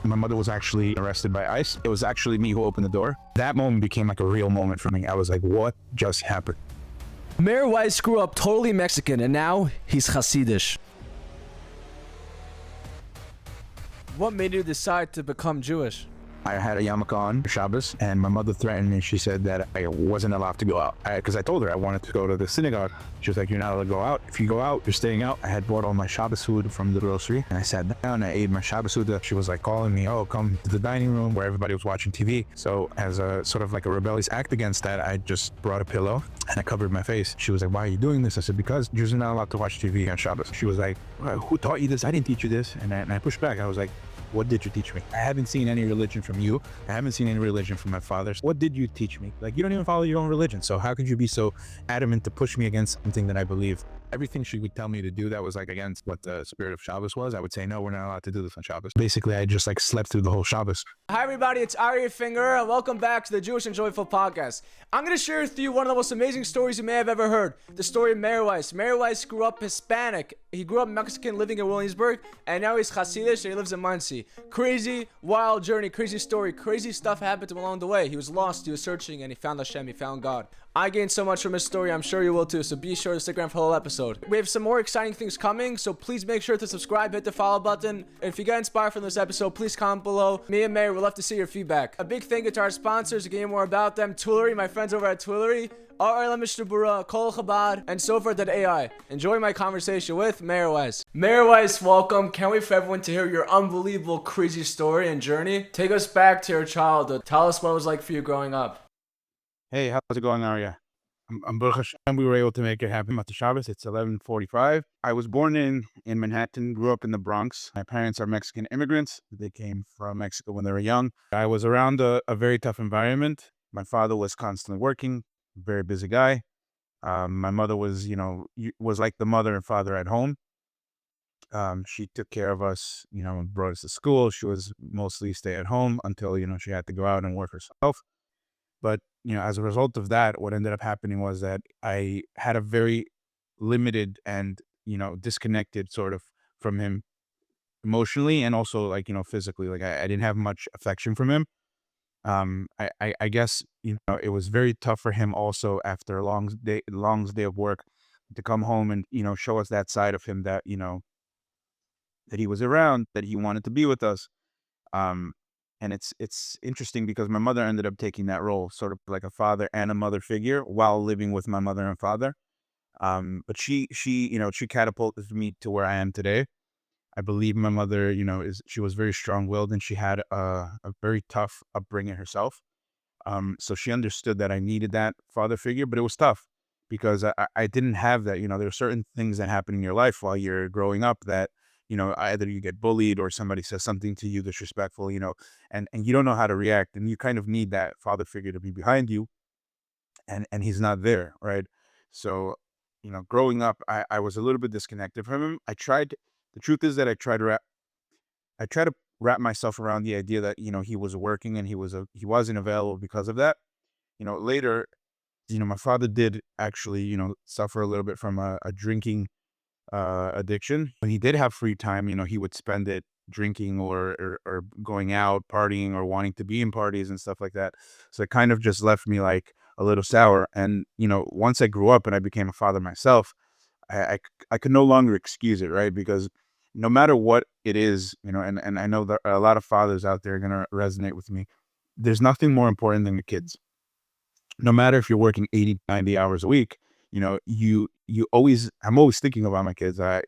My mother was actually arrested by ICE. It was actually me who opened the door. That moment became like a real moment for me. I was like, what just happened? Mayor Weiss grew up totally Mexican and now he's Hasidic. What made you decide to become Jewish? I had a yarmulke on for Shabbos, and my mother threatened me. She said that I wasn't allowed to go out because I told her I wanted to go to the synagogue. She was like, "You're not allowed to go out. If you go out, you're staying out." I had bought all my Shabbos food from the grocery, and I sat down. I ate my Shabbos food. She was like calling me, "Oh, come to the dining room where everybody was watching TV." So, as a sort of like a rebellious act against that, I just brought a pillow and I covered my face. She was like, "Why are you doing this?" I said, "Because Jews are not allowed to watch TV on Shabbos." She was like, "Who taught you this? I didn't teach you this." And I pushed back. I was like, "What did you teach me? I haven't seen any religion from you. I haven't seen any religion from my fathers. What did you teach me? Like, you don't even follow your own religion. So how could you be so adamant to push me against something that I believe?" Everything she would tell me to do that was like against what the spirit of Shabbos was, I would say, "No, we're not allowed to do this on Shabbos." Basically, I just like slept through the whole Shabbos. Hi everybody, it's Ari Finger and welcome back to the Jewish and Joyful Podcast. I'm going to share with you one of the most amazing stories you may have ever heard. The story of Mayor Weiss. Mayor Weiss grew up Hispanic. He grew up Mexican living in Williamsburg and now he's Hasidic and he lives in Muncie. Crazy, wild journey, crazy story, crazy stuff happened to him along the way. He was lost, he was searching, and he found Hashem, he found God. I gained so much from his story, I'm sure you will too, so be sure to stick around for the whole episode. We have some more exciting things coming, so please make sure to subscribe, hit the follow button. And if you got inspired from this episode, please comment below. Me and Mayor would love to see your feedback. A big thank you to our sponsors, to get you more about them. Twillory, my friends over at Twillory, Olam, Berurah, Colel, Chabad, and Sofer.ai. Enjoy my conversation with Mayor Weiss. Mayor Weiss, welcome. Can't wait for everyone to hear your unbelievable, crazy story and journey. Take us back to your childhood. Tell us what it was like for you growing up. Hey, how's it going, Arya? I'm Baruch Hashem. We were able to make it happen at the Shabbos. It's 11:45. I was born in Manhattan, grew up in the Bronx. My parents are Mexican immigrants. They came from Mexico when they were young. I was around a very tough environment. My father was constantly working, very busy guy. My mother was, was like the mother and father at home. She took care of us, brought us to school. She was mostly stay at home until, she had to go out and work herself. But, as a result of that, what ended up happening was that I had a very limited and, disconnected sort of from him emotionally and also like, physically. Like I didn't have much affection from him. I guess, it was very tough for him also after a long day of work to come home and, show us that side of him that, that he was around, that he wanted to be with us. And it's interesting because my mother ended up taking that role, sort of like a father and a mother figure while living with my mother and father. But she catapulted me to where I am today. I believe my mother, she was very strong-willed and she had a very tough upbringing herself. So she understood that I needed that father figure, but it was tough because I didn't have that. There are certain things that happen in your life while you're growing up that, either you get bullied or somebody says something to you disrespectful, and you don't know how to react. And you kind of need that father figure to be behind you. And he's not there, right? So, growing up, I was a little bit disconnected from him. The truth is that I try to wrap myself around the idea that, he was working and he wasn't available because of that. Later, my father did actually, suffer a little bit from a drinking addiction. When he did have free time, he would spend it drinking or going out, partying, or wanting to be in parties and stuff like that. So it kind of just left me like a little sour. And, once I grew up and I became a father myself, I could no longer excuse it, right? Because no matter what it is, and I know that a lot of fathers out there are going to resonate with me. There's nothing more important than the kids. No matter if you're working 80, 90 hours a week, I'm always thinking about my kids. I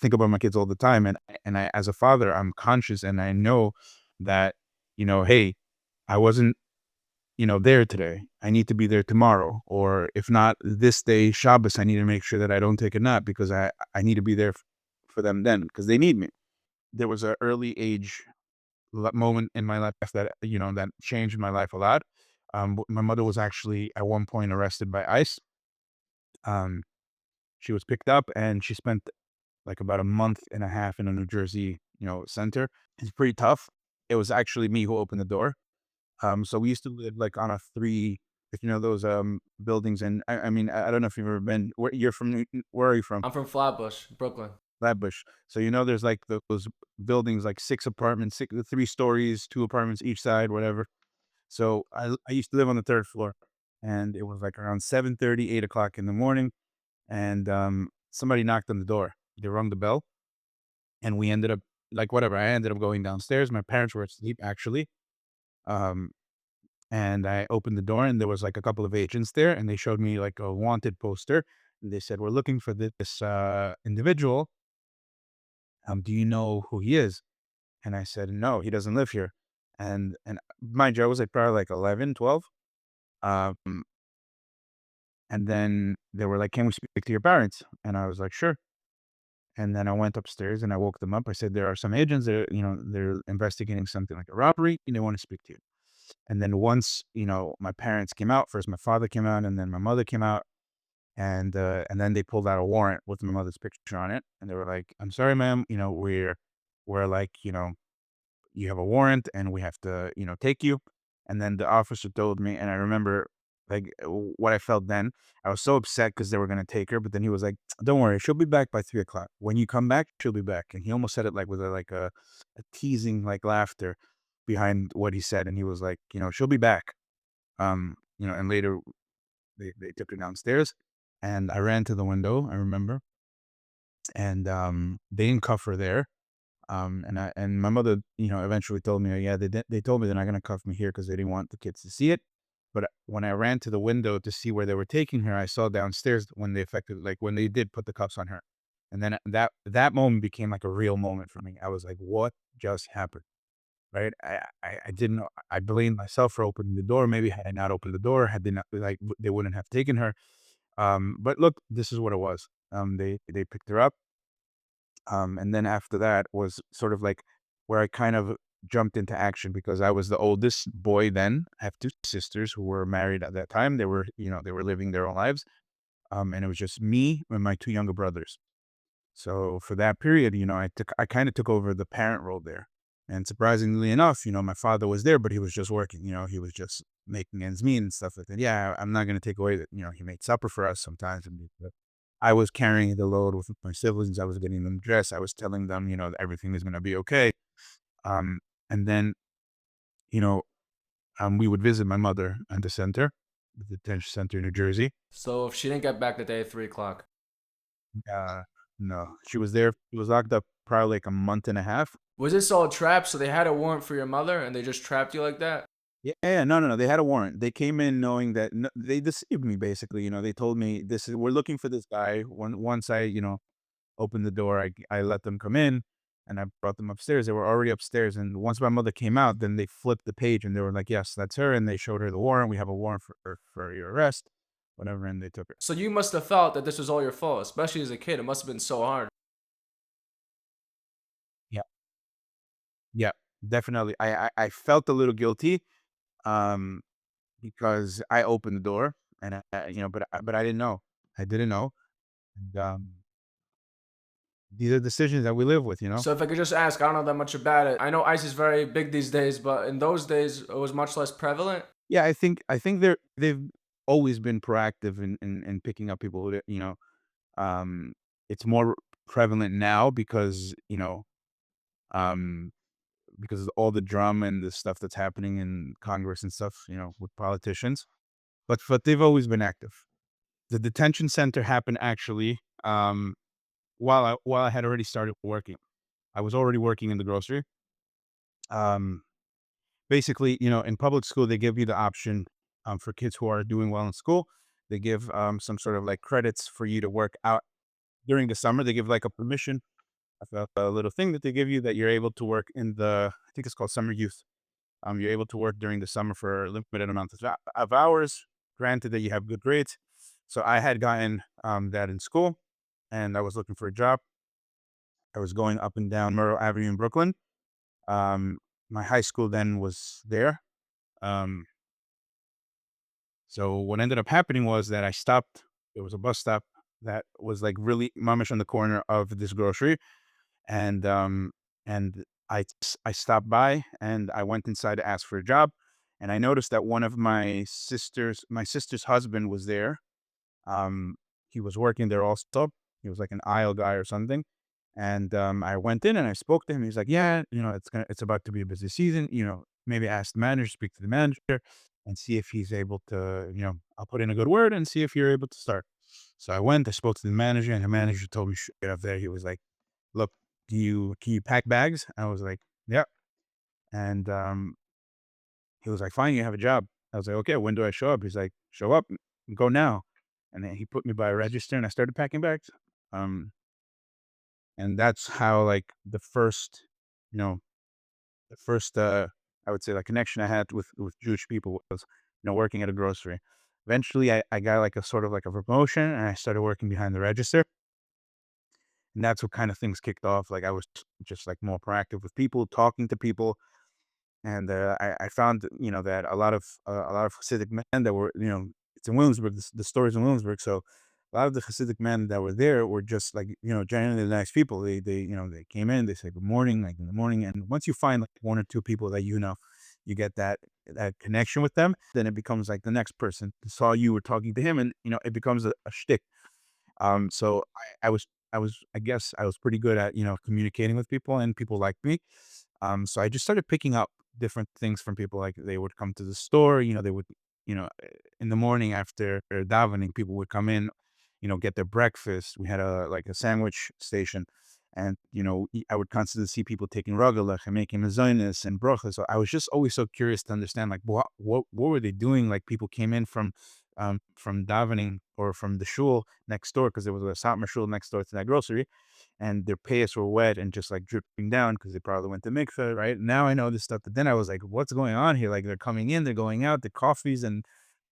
think about my kids all the time. And I, as a father, I'm conscious and I know that, hey, I wasn't, there today. I need to be there tomorrow. Or if not this day, Shabbos, I need to make sure that I don't take a nap because I need to be there for them then because they need me. There was an early age moment in my life that, that changed my life a lot. My mother was actually at one point arrested by ICE. She was picked up and she spent like about a month and a half in a New Jersey, center. It's pretty tough. It was actually me who opened the door. So we used to live like on a three, if those buildings. And I mean, I don't know if you've ever been. Where are you from? I'm from Flatbush, Brooklyn. Flatbush. So there's like those buildings, like 6 apartments, 3 stories, 2 apartments each side, whatever. So I used to live on the 3rd floor, and it was like around 7:30, 8 o'clock in the morning, and somebody knocked on the door. They rung the bell, and we ended up like whatever. I ended up going downstairs. My parents were asleep actually, um, and I opened the door, and there was like a couple of agents there, and they showed me like a wanted poster. And they said, "We're looking for this individual. Do you know who he is?" And I said, "No, he doesn't live here." And mind you, I was like probably like 11, 12. Um, and then they were like, "Can we speak to your parents?" And I was like, "Sure." And then I went upstairs and I woke them up. I said, "There are some agents that, they're investigating something like a robbery and they want to speak to you." And then once, my parents came out, first my father came out and then my mother came out. And then they pulled out a warrant with my mother's picture on it. And they were like, "I'm sorry, ma'am, we're like, you have a warrant and we have to, take you." And then the officer told me, and I remember like what I felt then. I was so upset because they were going to take her. But then he was like, "Don't worry, she'll be back by 3 o'clock. When you come back, she'll be back." And he almost said it like with a teasing like laughter behind what he said. And he was like, "She'll be back." And later they took her downstairs and I ran to the window, I remember. And they didn't cuff her there. And my mother, eventually told me, yeah, they told me they're not gonna cuff me here because they didn't want the kids to see it. But when I ran to the window to see where they were taking her, I saw downstairs when when they did put the cuffs on her. And then that moment became like a real moment for me. I was like, what just happened? Right? I didn't know. I blamed myself for opening the door. Maybe had I not opened the door, had they not they wouldn't have taken her. But look, this is what it was. They picked her up. And then after that was sort of like where I kind of jumped into action because I was the oldest boy then. I have 2 sisters who were married at that time. They were living their own lives. And it was just me and my 2 younger brothers. So for that period, I kind of took over the parent role there. And surprisingly enough, my father was there, but he was just working, he was just making ends meet and stuff like that. Yeah, I'm not going to take away that, he made supper for us sometimes. But I was carrying the load with my siblings. I was getting them dressed. I was telling them, that everything is going to be okay. Um, and then, you know, we would visit my mother at the detention center in New Jersey. So if she didn't get back the day at 3 o'clock. Uh, no, she was there. She was locked up probably like a month and a half. Was this all a trap? So they had a warrant for your mother and they just trapped you like that? Yeah, yeah, no, no, no. They had a warrant. They came in knowing that they deceived me. Basically, they told me we're looking for this guy. Once I, opened the door, I let them come in, and I brought them upstairs. They were already upstairs, and once my mother came out, then they flipped the page and they were like, "Yes, that's her," and they showed her the warrant. We have a warrant for your arrest, whatever, and they took her. So you must have felt that this was all your fault, especially as a kid. It must have been so hard. Yeah, yeah, definitely. I felt a little guilty, um, because I opened the door, and but I didn't know. I didn't know. And, these are decisions that we live with. So if I could just ask, I don't know that much about it. I know ICE is very big these days, but in those days it was much less prevalent. Yeah, I think they've always been proactive in picking up people who. Um, it's more prevalent now um, because of all the drama and the stuff that's happening in Congress and stuff, with politicians. But they've always been active. The detention center happened actually while I had already started working. I was already working in the grocery. Um, Basically, in public school, they give you the option for kids who are doing well in school. They give some sort of like credits for you to work out during the summer. They give like a permission, a little thing that they give you that you're able to work I think it's called summer youth. You're able to work during the summer for a limited amount of hours, granted that you have good grades. So I had gotten that in school, and I was looking for a job. I was going up and down Myrtle Avenue in Brooklyn. Um, my high school then was there. Um, so what ended up happening was that I stopped. There was a bus stop that was like really mamish on the corner of this grocery, and I stopped by and I went inside to ask for a job, and I noticed that one of my sister's husband was there. Um, he was working there also. He was like an aisle guy or something, And I went in and I spoke to him. He's like, yeah, it's about to be a busy season. Maybe ask the manager, speak to the manager, and see if he's able to. I'll put in a good word and see if you're able to start. So I went. I spoke to the manager, and the manager told me straight up there. He was like, look, can you pack bags? I was like, yeah. And he was like, fine, you have a job. I was like, okay, when do I show up? He's like, show up, go now. And then he put me by a register and I started packing bags. Um, and that's how like you know, the first, I would say like connection I had with Jewish people was, working at a grocery. Eventually I got like a sort of like a promotion and I started working behind the register. And that's what kind of things kicked off. Like I was just like more proactive with people, talking to people. And I found, that a lot of Hasidic men that were, it's in Williamsburg. The story's in Williamsburg, so a lot of the Hasidic men that were there were just like, genuinely nice people. They came in, they say good morning, like in the morning, and once you find like one or two people that you get that connection with them, then it becomes like the next person saw you were talking to him, and it becomes a shtick. So I guess I was pretty good at, communicating with people and people liked me. So I just started picking up different things from people. Like they would come to the store, they would, in the morning after davening, people would come in, get their breakfast. We had a sandwich station. And, I would constantly see people taking rogalach and making lasagnas and brochas. So I was just always so curious to understand, like, what were they doing? Like people came in from davening or from the shul next door, because there was a Satmar shul next door to that grocery, and their payas were wet and just like dripping down because they probably went to mikveh, right? Now I know this stuff, but then I was like, what's going on here? Like they're coming in, they're going out, the coffees, and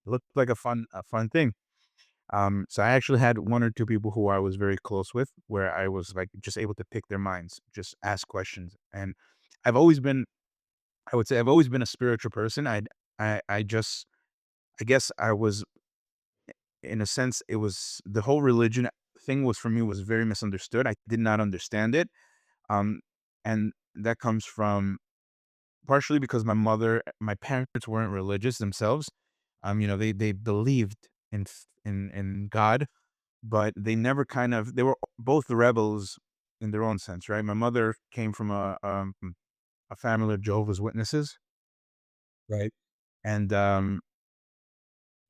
it looked like a fun thing. So I actually had one or two people who I was very close with, where I was like just able to pick their minds, just ask questions. And I've always been, I would say, I've always been a spiritual person. I guess I was, in a sense, it was the whole religion thing was for me was very misunderstood. I did not understand it. Um, and that comes from partially because my parents weren't religious themselves. They believed in God, but they never they were both rebels in their own sense, right? My mother came from a family of Jehovah's Witnesses, right? And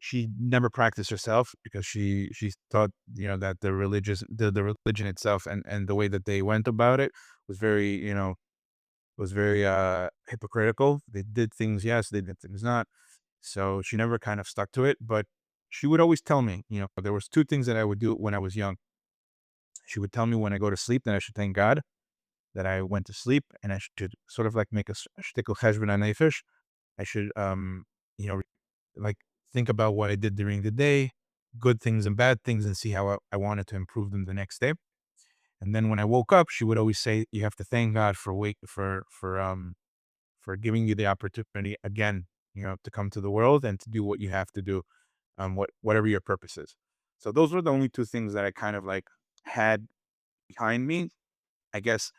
she never practiced herself because she thought, that the religion itself and the way that they went about it was very hypocritical. They did things yes, they did things not. So she never kind of stuck to it, but she would always tell me, there was two things that I would do when I was young. She would tell me when I go to sleep that I should thank God that I went to sleep, and I should sort of like make a shtickle cheshbon nefesh. I should you know like think about what I did during the day, good things and bad things, and see how I wanted to improve them the next day. And then when I woke up, she would always say, "You have to thank God for giving you the opportunity again, to come to the world and to do what you have to do, whatever your purpose is." So those were the only two things that I kind of like had behind me. I guess,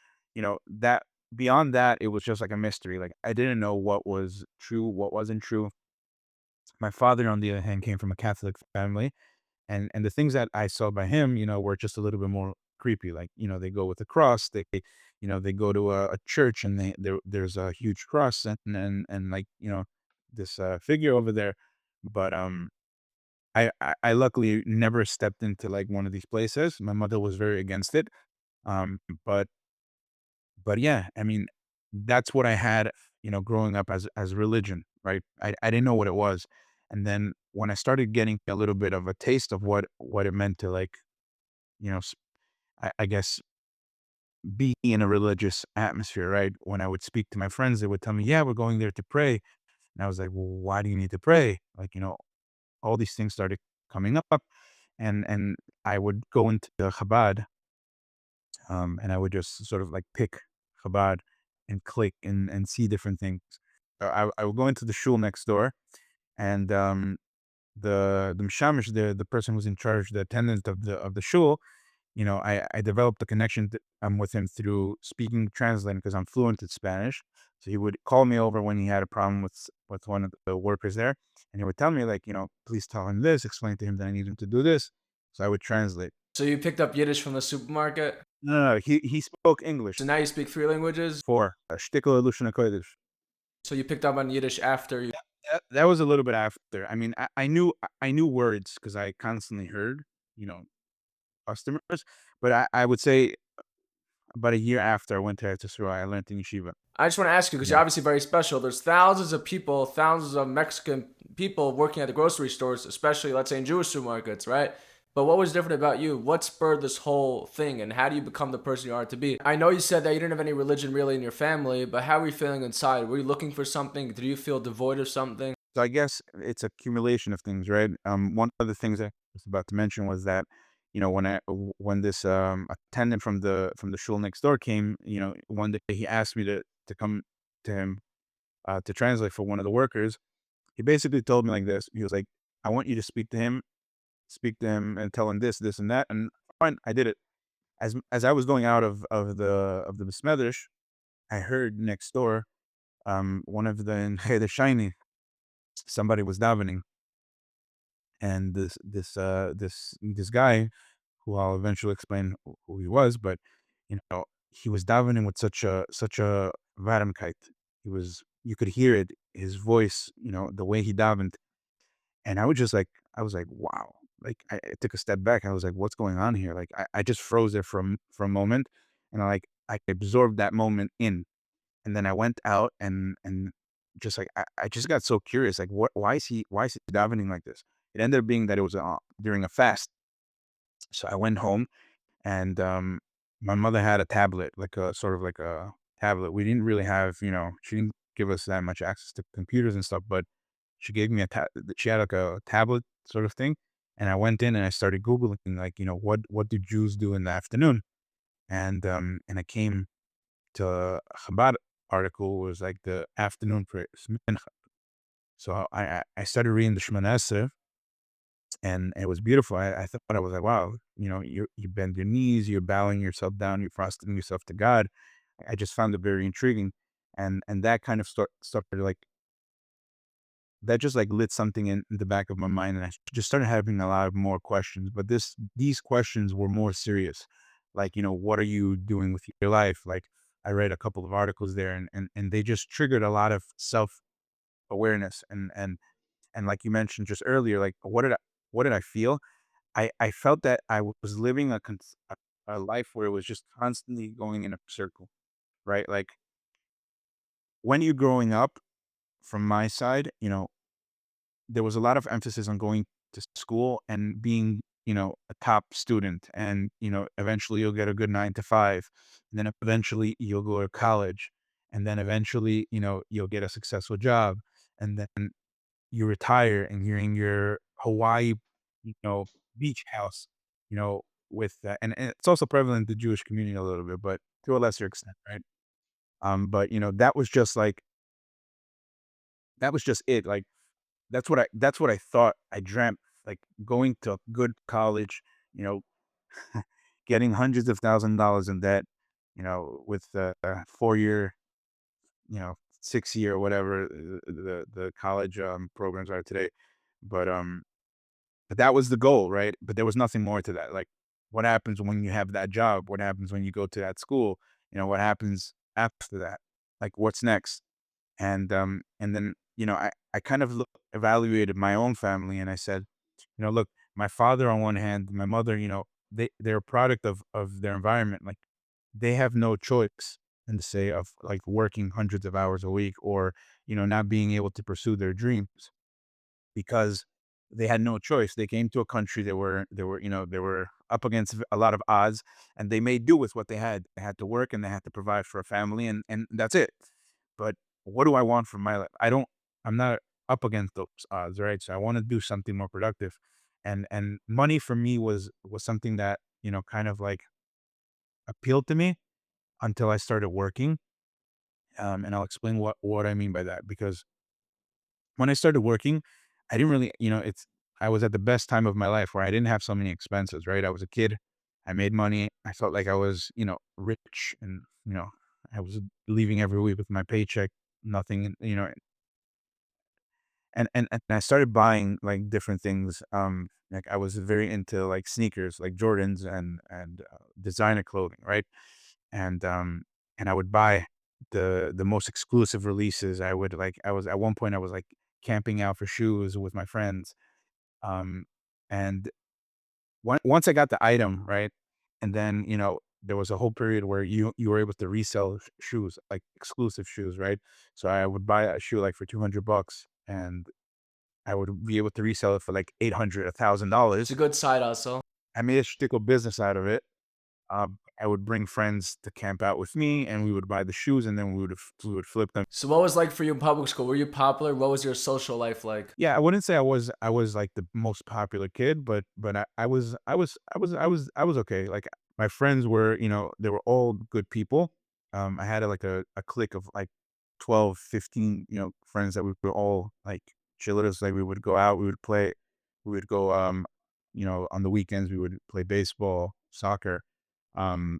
that beyond that, it was just like a mystery. Like I didn't know what was true, what wasn't true. My father, on the other hand, came from a Catholic family, and the things that I saw by him, were just a little bit more creepy. Like, they go with a cross, they go to a church, and there's a huge cross, and like, this figure over there. But I luckily never stepped into like one of these places. My mother was very against it. Um, but but yeah, I mean, that's what I had, growing up as religion, right? I didn't know what it was. And then when I started getting a little bit of a taste of what it meant to like, you know, s- I guess be in a religious atmosphere, right? When I would speak to my friends, they would tell me, yeah, we're going there to pray. And I was like, well, why do you need to pray? Like, all these things started coming up, and I would go into the Chabad, and I would just sort of like pick Chabad and click and see different things. I would go into the shul next door, and the mishamish, the person who's in charge, the attendant of the shul, I developed a connection with him through speaking, translating, because I'm fluent in Spanish. So he would call me over when he had a problem with one of the workers there, and he would tell me like, please tell him this, explain to him that I need him to do this. So I would translate. So you picked up Yiddish from the supermarket? No, he spoke English So now you speak three languages. for shtickle Lushna Kodesh. So you picked up on Yiddish after you. That was a little bit after. I mean, I knew words because I constantly heard, you know, customers, but I would say about a year after I went to Eretz I learned in yeshiva. I just want to ask you because you're Yeah. obviously very special. There's thousands of people, thousands of Mexican people working at the grocery stores, especially let's say in Jewish supermarkets, right? But what was different about you? What spurred this whole thing, and how do you become the person you are to be? I know you said that you didn't have any religion really in your family, but how were you feeling inside? Were you looking for something? Did you feel devoid of something? So I guess it's accumulation of things, right? One of the things I was about to mention was that, when this attendant from the shul next door came, one day he asked me to come to him to translate for one of the workers. He basically told me like this. He was like, "I want you to speak to him, and tell him this, this, and that." And fine, I did it. As I was going out of the besmedrish, I heard next door, one of the shiny somebody was davening, and this guy, who I'll eventually explain who he was, but he was davening with such a varmkeit. You could hear it, his voice, the way he davened, and I was like, wow. Like I took a step back. I was like, what's going on here? Like I just froze there for a moment, and I absorbed that moment in, and then I went out and just like I just got so curious. Like what? Why is he davening like this? It ended up being that it was during a fast. So I went home, and my mother had a tablet, like a sort of like a tablet. We didn't really have, she didn't give us that much access to computers and stuff, but she gave me she had like a tablet sort of thing. And I went in and I started Googling, like, what do Jews do in the afternoon? And I came to a Chabad article. Was like the afternoon prayer. So I started reading the Shemana Esrei, and it was beautiful. I thought, I was like, wow, you bend your knees, you're bowing yourself down, you're prostrating yourself to God. I just found it very intriguing, and that kind of started like that just like lit something in the back of my mind, and I just started having a lot of more questions. But these questions were more serious, like, what are you doing with your life? Like I read a couple of articles there, and they just triggered a lot of self awareness, and like you mentioned just earlier, like what did I feel? I felt that I was living a life where it was just constantly going in a circle, right? Like when you're growing up, from my side, there was a lot of emphasis on going to school and being, a top student, and eventually you'll get a good 9 to 5, and then eventually you'll go to college, and then eventually, you'll get a successful job, and then you retire and you're in your Hawaii, you know, beach house, you know, and it's also prevalent in the Jewish community a little bit, but to a lesser extent, right? But that was just it. Like that's what I thought I dreamt, like going to a good college, you know, getting hundreds of $1,000s in debt, with the 4 year, 6 year, whatever the college programs are today. But that was the goal, right? But there was nothing more to that. Like, what happens when you have that job? What happens when you go to that school? What happens after that? Like, what's next? And then, I kind of evaluated my own family, and I said, look, my father on one hand, my mother, they're a product of their environment. Like, they have no choice in the say of like working hundreds of hours a week, or, not being able to pursue their dreams, because they had no choice. They came to a country they were up against a lot of odds, and they made do with what they had. They had to work and they had to provide for a family, and that's it. But what do I want from my life? I'm not up against those odds, right? So I want to do something more productive. And money for me was something that, kind of like appealed to me until I started working. And I'll explain what I mean by that, because when I started working, I didn't really, I was at the best time of my life where I didn't have so many expenses, right? I was a kid. I made money. I felt like I was, rich, and, I was leaving every week with my paycheck, nothing, and I started buying like different things. Like I was very into like sneakers, like Jordans and designer clothing, right? And I would buy the most exclusive releases. I was at one point I was like camping out for shoes with my friends. Um, and once I got the item, right, and then there was a whole period where you were able to resell shoes, like exclusive shoes, right? So I would buy a shoe like for $200, and I would be able to resell it for like 800, a thousand It's a dollars. good side hustle. I made a shtickle business out of it. I would bring friends to camp out with me, and we would buy the shoes, and then we would flip them. So what was like for you in public school? Were you popular? What was your social life like? Yeah, I wouldn't say I was like the most popular kid, but I was okay. Like my friends were, they were all good people. I had a clique of like 12, 15, friends that we were all like chillers. Like we would go out, we would play, we would go on the weekends we would play baseball, soccer. Um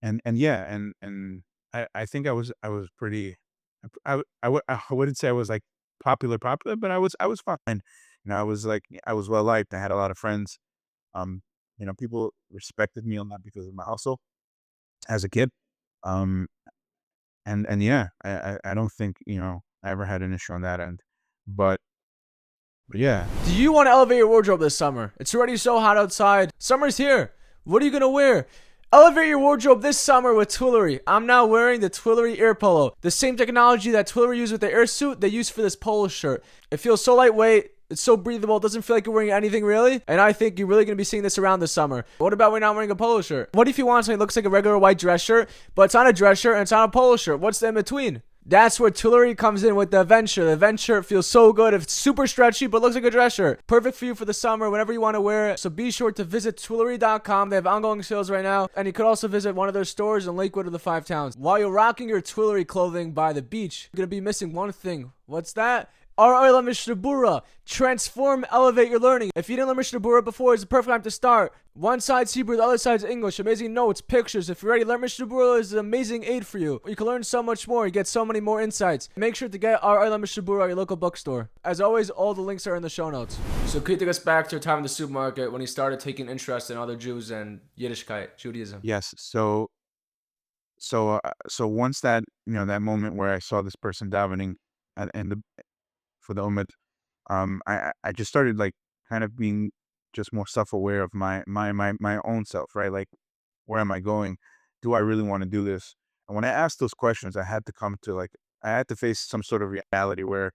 and yeah, and I think I was pretty I wouldn't say I was, like, popular, but I was fine. I was, like, I was well liked, I had a lot of friends. Um, people respected me a lot because of my hustle as a kid. Um, and yeah, I don't think, I ever had an issue on that end. But yeah. Do you want to elevate your wardrobe this summer? It's already so hot outside. Summer's here. What are you gonna wear? Elevate your wardrobe this summer with Twillory. I'm now wearing the Twillory Air Polo. The same technology that Twillory used with the air suit, they use for this polo shirt. It feels so lightweight. It's so breathable. It doesn't feel like you're wearing anything really. And I think you're really going to be seeing this around this summer. What about when you're not wearing a polo shirt? What if you want something that looks like a regular white dress shirt, but it's not a dress shirt and it's not a polo shirt? What's the in between? That's where Twillory comes in with the event shirt. The event shirt feels so good. It's super stretchy, but looks like a dress shirt. Perfect for you for the summer, whenever you want to wear it. So be sure to visit Twillory.com. They have ongoing sales right now. And you could also visit one of their stores in Lakewood or the Five Towns. While you're rocking your Twillory clothing by the beach, you're going to be missing one thing. What's that? Our Olam Mishnah Berurah. Transform, elevate your learning. If you didn't learn Mishnah Berurah before, it's the perfect time to start. One side's Hebrew, the other side's English. Amazing notes, pictures. If you already learned Mishnah Berurah, it's an amazing aid for you. You can learn so much more. You get so many more insights. Make sure to get our Olam Mishnah Berurah at your local bookstore. As always, all the links are in the show notes. So could you take us back to your time in the supermarket when you started taking interest in other Jews and Yiddishkeit, Judaism? Yes. So once that moment where I saw this person davening and for the Ummah, I just started like kind of being just more self-aware of my own self, right? Like, where am I going? Do I really want to do this? And when I asked those questions, I had to face some sort of reality where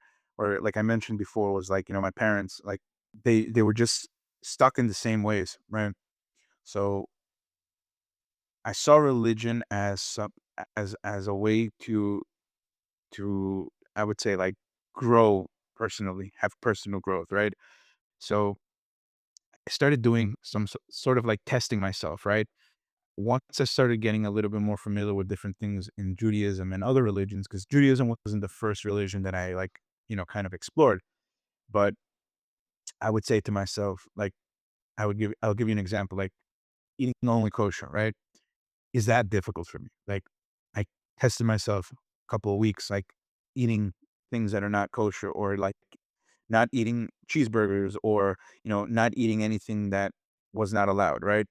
like I mentioned before, was like, my parents, like they were just stuck in the same ways, right? So I saw religion as as a way to I would say like grow personally, have personal growth, right? So I started doing some sort of like testing myself, right? Once I started getting a little bit more familiar with different things in Judaism and other religions, because Judaism wasn't the first religion that I like, kind of explored. But I would say to myself, like, I'll give you an example, like eating only kosher, right? Is that difficult for me? Like, I tested myself a couple of weeks, like eating things that are not kosher, or like not eating cheeseburgers, or not eating anything that was not allowed, right?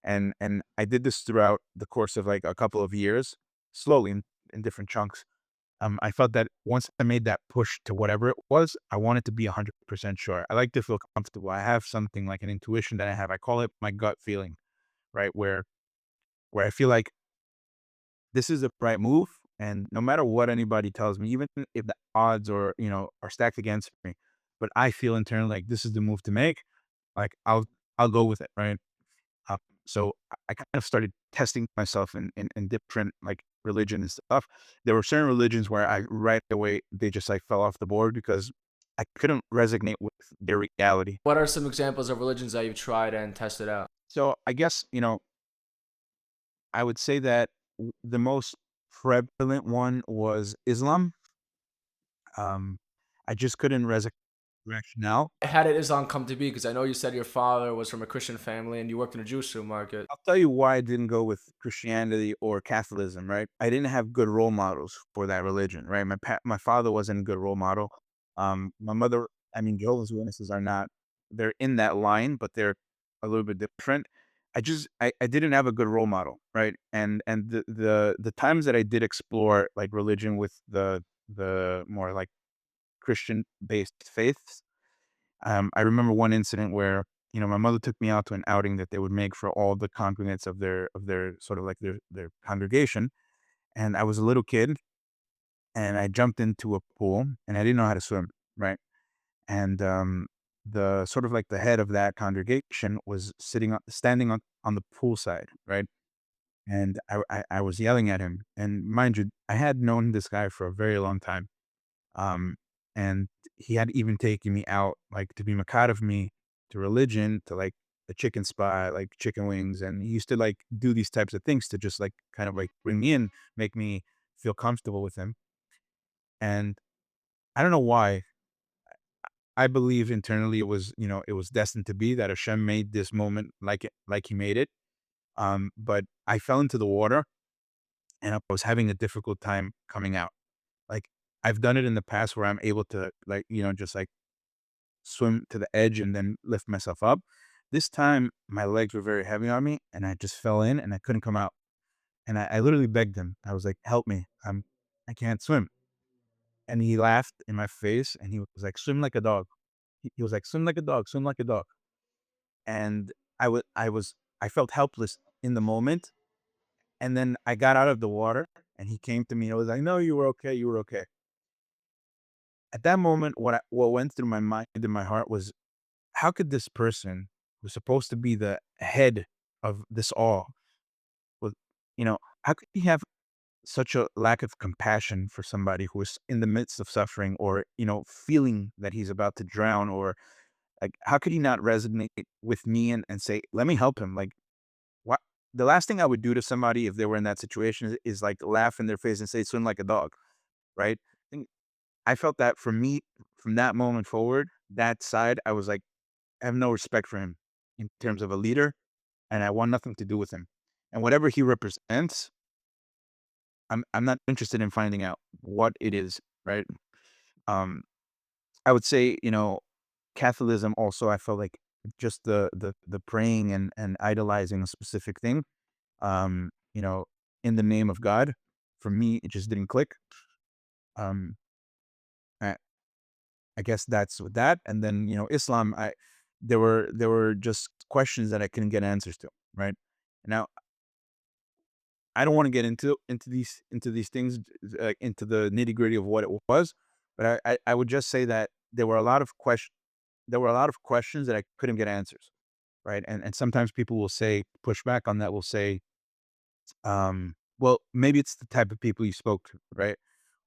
And I did this throughout the course of like a couple of years, slowly in different chunks. I felt that once I made that push to whatever it was, I wanted to be 100% sure. I like to feel comfortable. I have something like an intuition that I have. I call it my gut feeling, right? Where I feel like this is the right move, and no matter what anybody tells me, even if the odds are stacked against me, but I feel internally like this is the move to make. Like I'll go with it, right? So I kind of started testing myself in different like religion and stuff. There were certain religions where I right away they just like fell off the board because I couldn't resonate with their reality. What are some examples of religions that you've tried and tested out? So I guess I would say that the most prevalent one was Islam. Um, I just couldn't resonate rationale. How did Islam come to be? Because I know you said your father was from a Christian family and you worked in a Jewish supermarket. I'll tell you why I didn't go with Christianity or Catholicism, right? I didn't have good role models for that religion, right? My father wasn't a good role model. My mother I mean, Jehovah's Witnesses are not, they're in that line, but they're a little bit different. I didn't have a good role model, right? And the times that I did explore like religion with the more like Christian based faiths, I remember one incident where, my mother took me out to an outing that they would make for all the congregants of their sort of like their congregation. And I was a little kid and I jumped into a pool and I didn't know how to swim, right? And the sort of like the head of that congregation was standing on the poolside, right? And I was yelling at him. And mind you, I had known this guy for a very long time. Um, and he had even taken me out, like to be makad of me to religion, to like a chicken spot, like chicken wings. And he used to like do these types of things to just like kind of like bring me in, make me feel comfortable with him. And I don't know why. I believe internally it was destined to be that Hashem made this moment like he made it. But I fell into the water and I was having a difficult time coming out. Like I've done it in the past where I'm able to like, just like swim to the edge and then lift myself up. This time my legs were very heavy on me and I just fell in and I couldn't come out. And I literally begged him. I was like, help me. I can't swim. And he laughed in my face and he was like, swim like a dog. He was like, swim like a dog, swim like a dog. And I felt helpless in the moment. And then I got out of the water and he came to me and was like, no, you were okay. You were okay. At that moment, what went through my mind and my heart was, how could this person who's supposed to be the head of this all, was, how could he have such a lack of compassion for somebody who is in the midst of suffering or, feeling that he's about to drown, or like, how could he not resonate with me and say, let me help him? Like, what? The last thing I would do to somebody if they were in that situation is like laugh in their face and say, swim like a dog, right? And I felt that for me, from that moment forward, that side, I was like, I have no respect for him in terms of a leader, and I want nothing to do with him. And whatever he represents, I'm not interested in finding out what it is, right? Um, I would say, Catholicism also, I felt like just the praying and idolizing a specific thing, um, you know, in the name of God, for me, it just didn't click. Um, I, I guess that's with that. And then, Islam, there were just questions that I couldn't get answers to, right? Now, I don't want to get into these things, into the nitty gritty of what it was, but I would just say that there were a lot of questions that I couldn't get answers, right? And sometimes people will say, push back on that, will say, well, maybe it's the type of people you spoke to, right?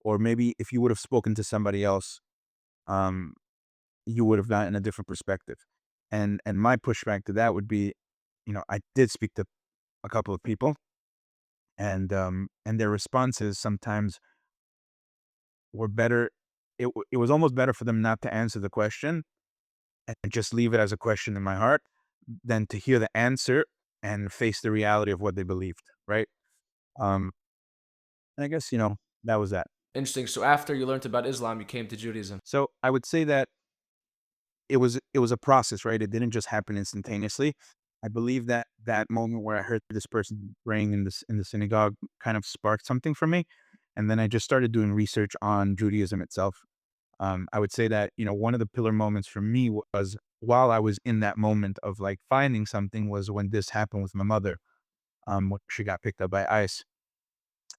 Or maybe if you would have spoken to somebody else, um, you would have gotten a different perspective. And my pushback to that would be, I did speak to a couple of people, and their responses sometimes were better. It was almost better for them not to answer the question and just leave it as a question in my heart than to hear the answer and face the reality of what they believed, right? Um, and I guess, that was that. Interesting. So after you learned about Islam, you came to Judaism. So I would say that it was a process, right? It didn't just happen instantaneously. I believe that that moment where I heard this person praying in the synagogue kind of sparked something for me, and then I just started doing research on Judaism itself. I would say that one of the pillar moments for me was while I was in that moment of like finding something was when this happened with my mother. When she got picked up by ICE.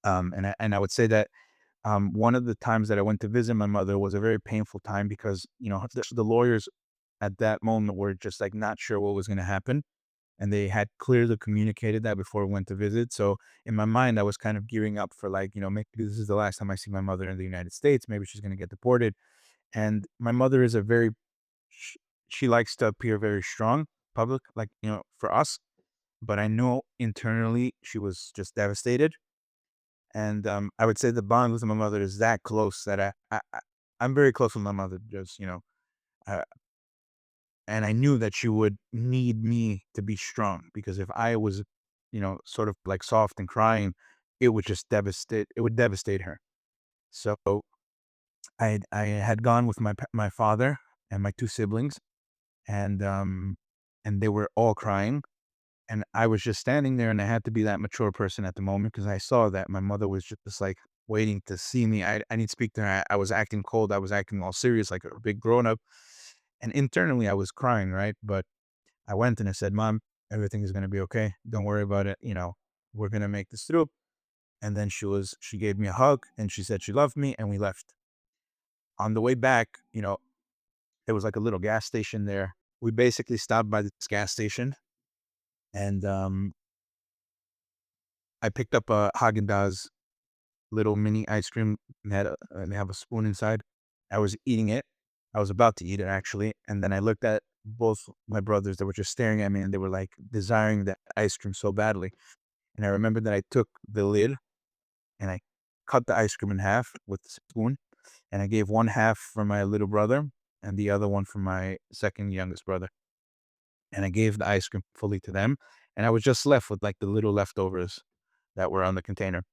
And I would say that one of the times that I went to visit my mother was a very painful time because the lawyers at that moment were just like not sure what was going to happen, and they had clearly communicated that before we went to visit. So in my mind, I was kind of gearing up for like maybe this is the last time I see my mother in the United States. Maybe she's going to get deported. And my mother is a very sh- she likes to appear very strong public, like for us. But I know internally she was just devastated. And I would say the bond with my mother is that close that I'm very close with my mother. Just uh, and I knew that she would need me to be strong because if I was, sort of like soft and crying, it would just devastate. It would devastate her. So I had gone with my father, and my two siblings, and they were all crying. And I was just standing there, and I had to be that mature person at the moment because I saw that my mother was just like waiting to see me. I didn't speak to her. I was acting cold. I was acting all serious, like a big grown up. And internally, I was crying, right? But I went and I said, "Mom, everything is going to be okay. Don't worry about it. We're going to make this through." And then she gave me a hug and she said she loved me, and we left. On the way back, there was like a little gas station there. We basically stopped by this gas station, and I picked up a Haagen-Dazs little mini ice cream. They have a spoon inside. I was eating it. I was about to eat it actually, and then I looked at both my brothers that were just staring at me, and they were like desiring that ice cream so badly. And I remember that I took the lid and I cut the ice cream in half with the spoon, and I gave one half for my little brother and the other one for my second youngest brother. And I gave the ice cream fully to them, and I was just left with like the little leftovers that were on the container.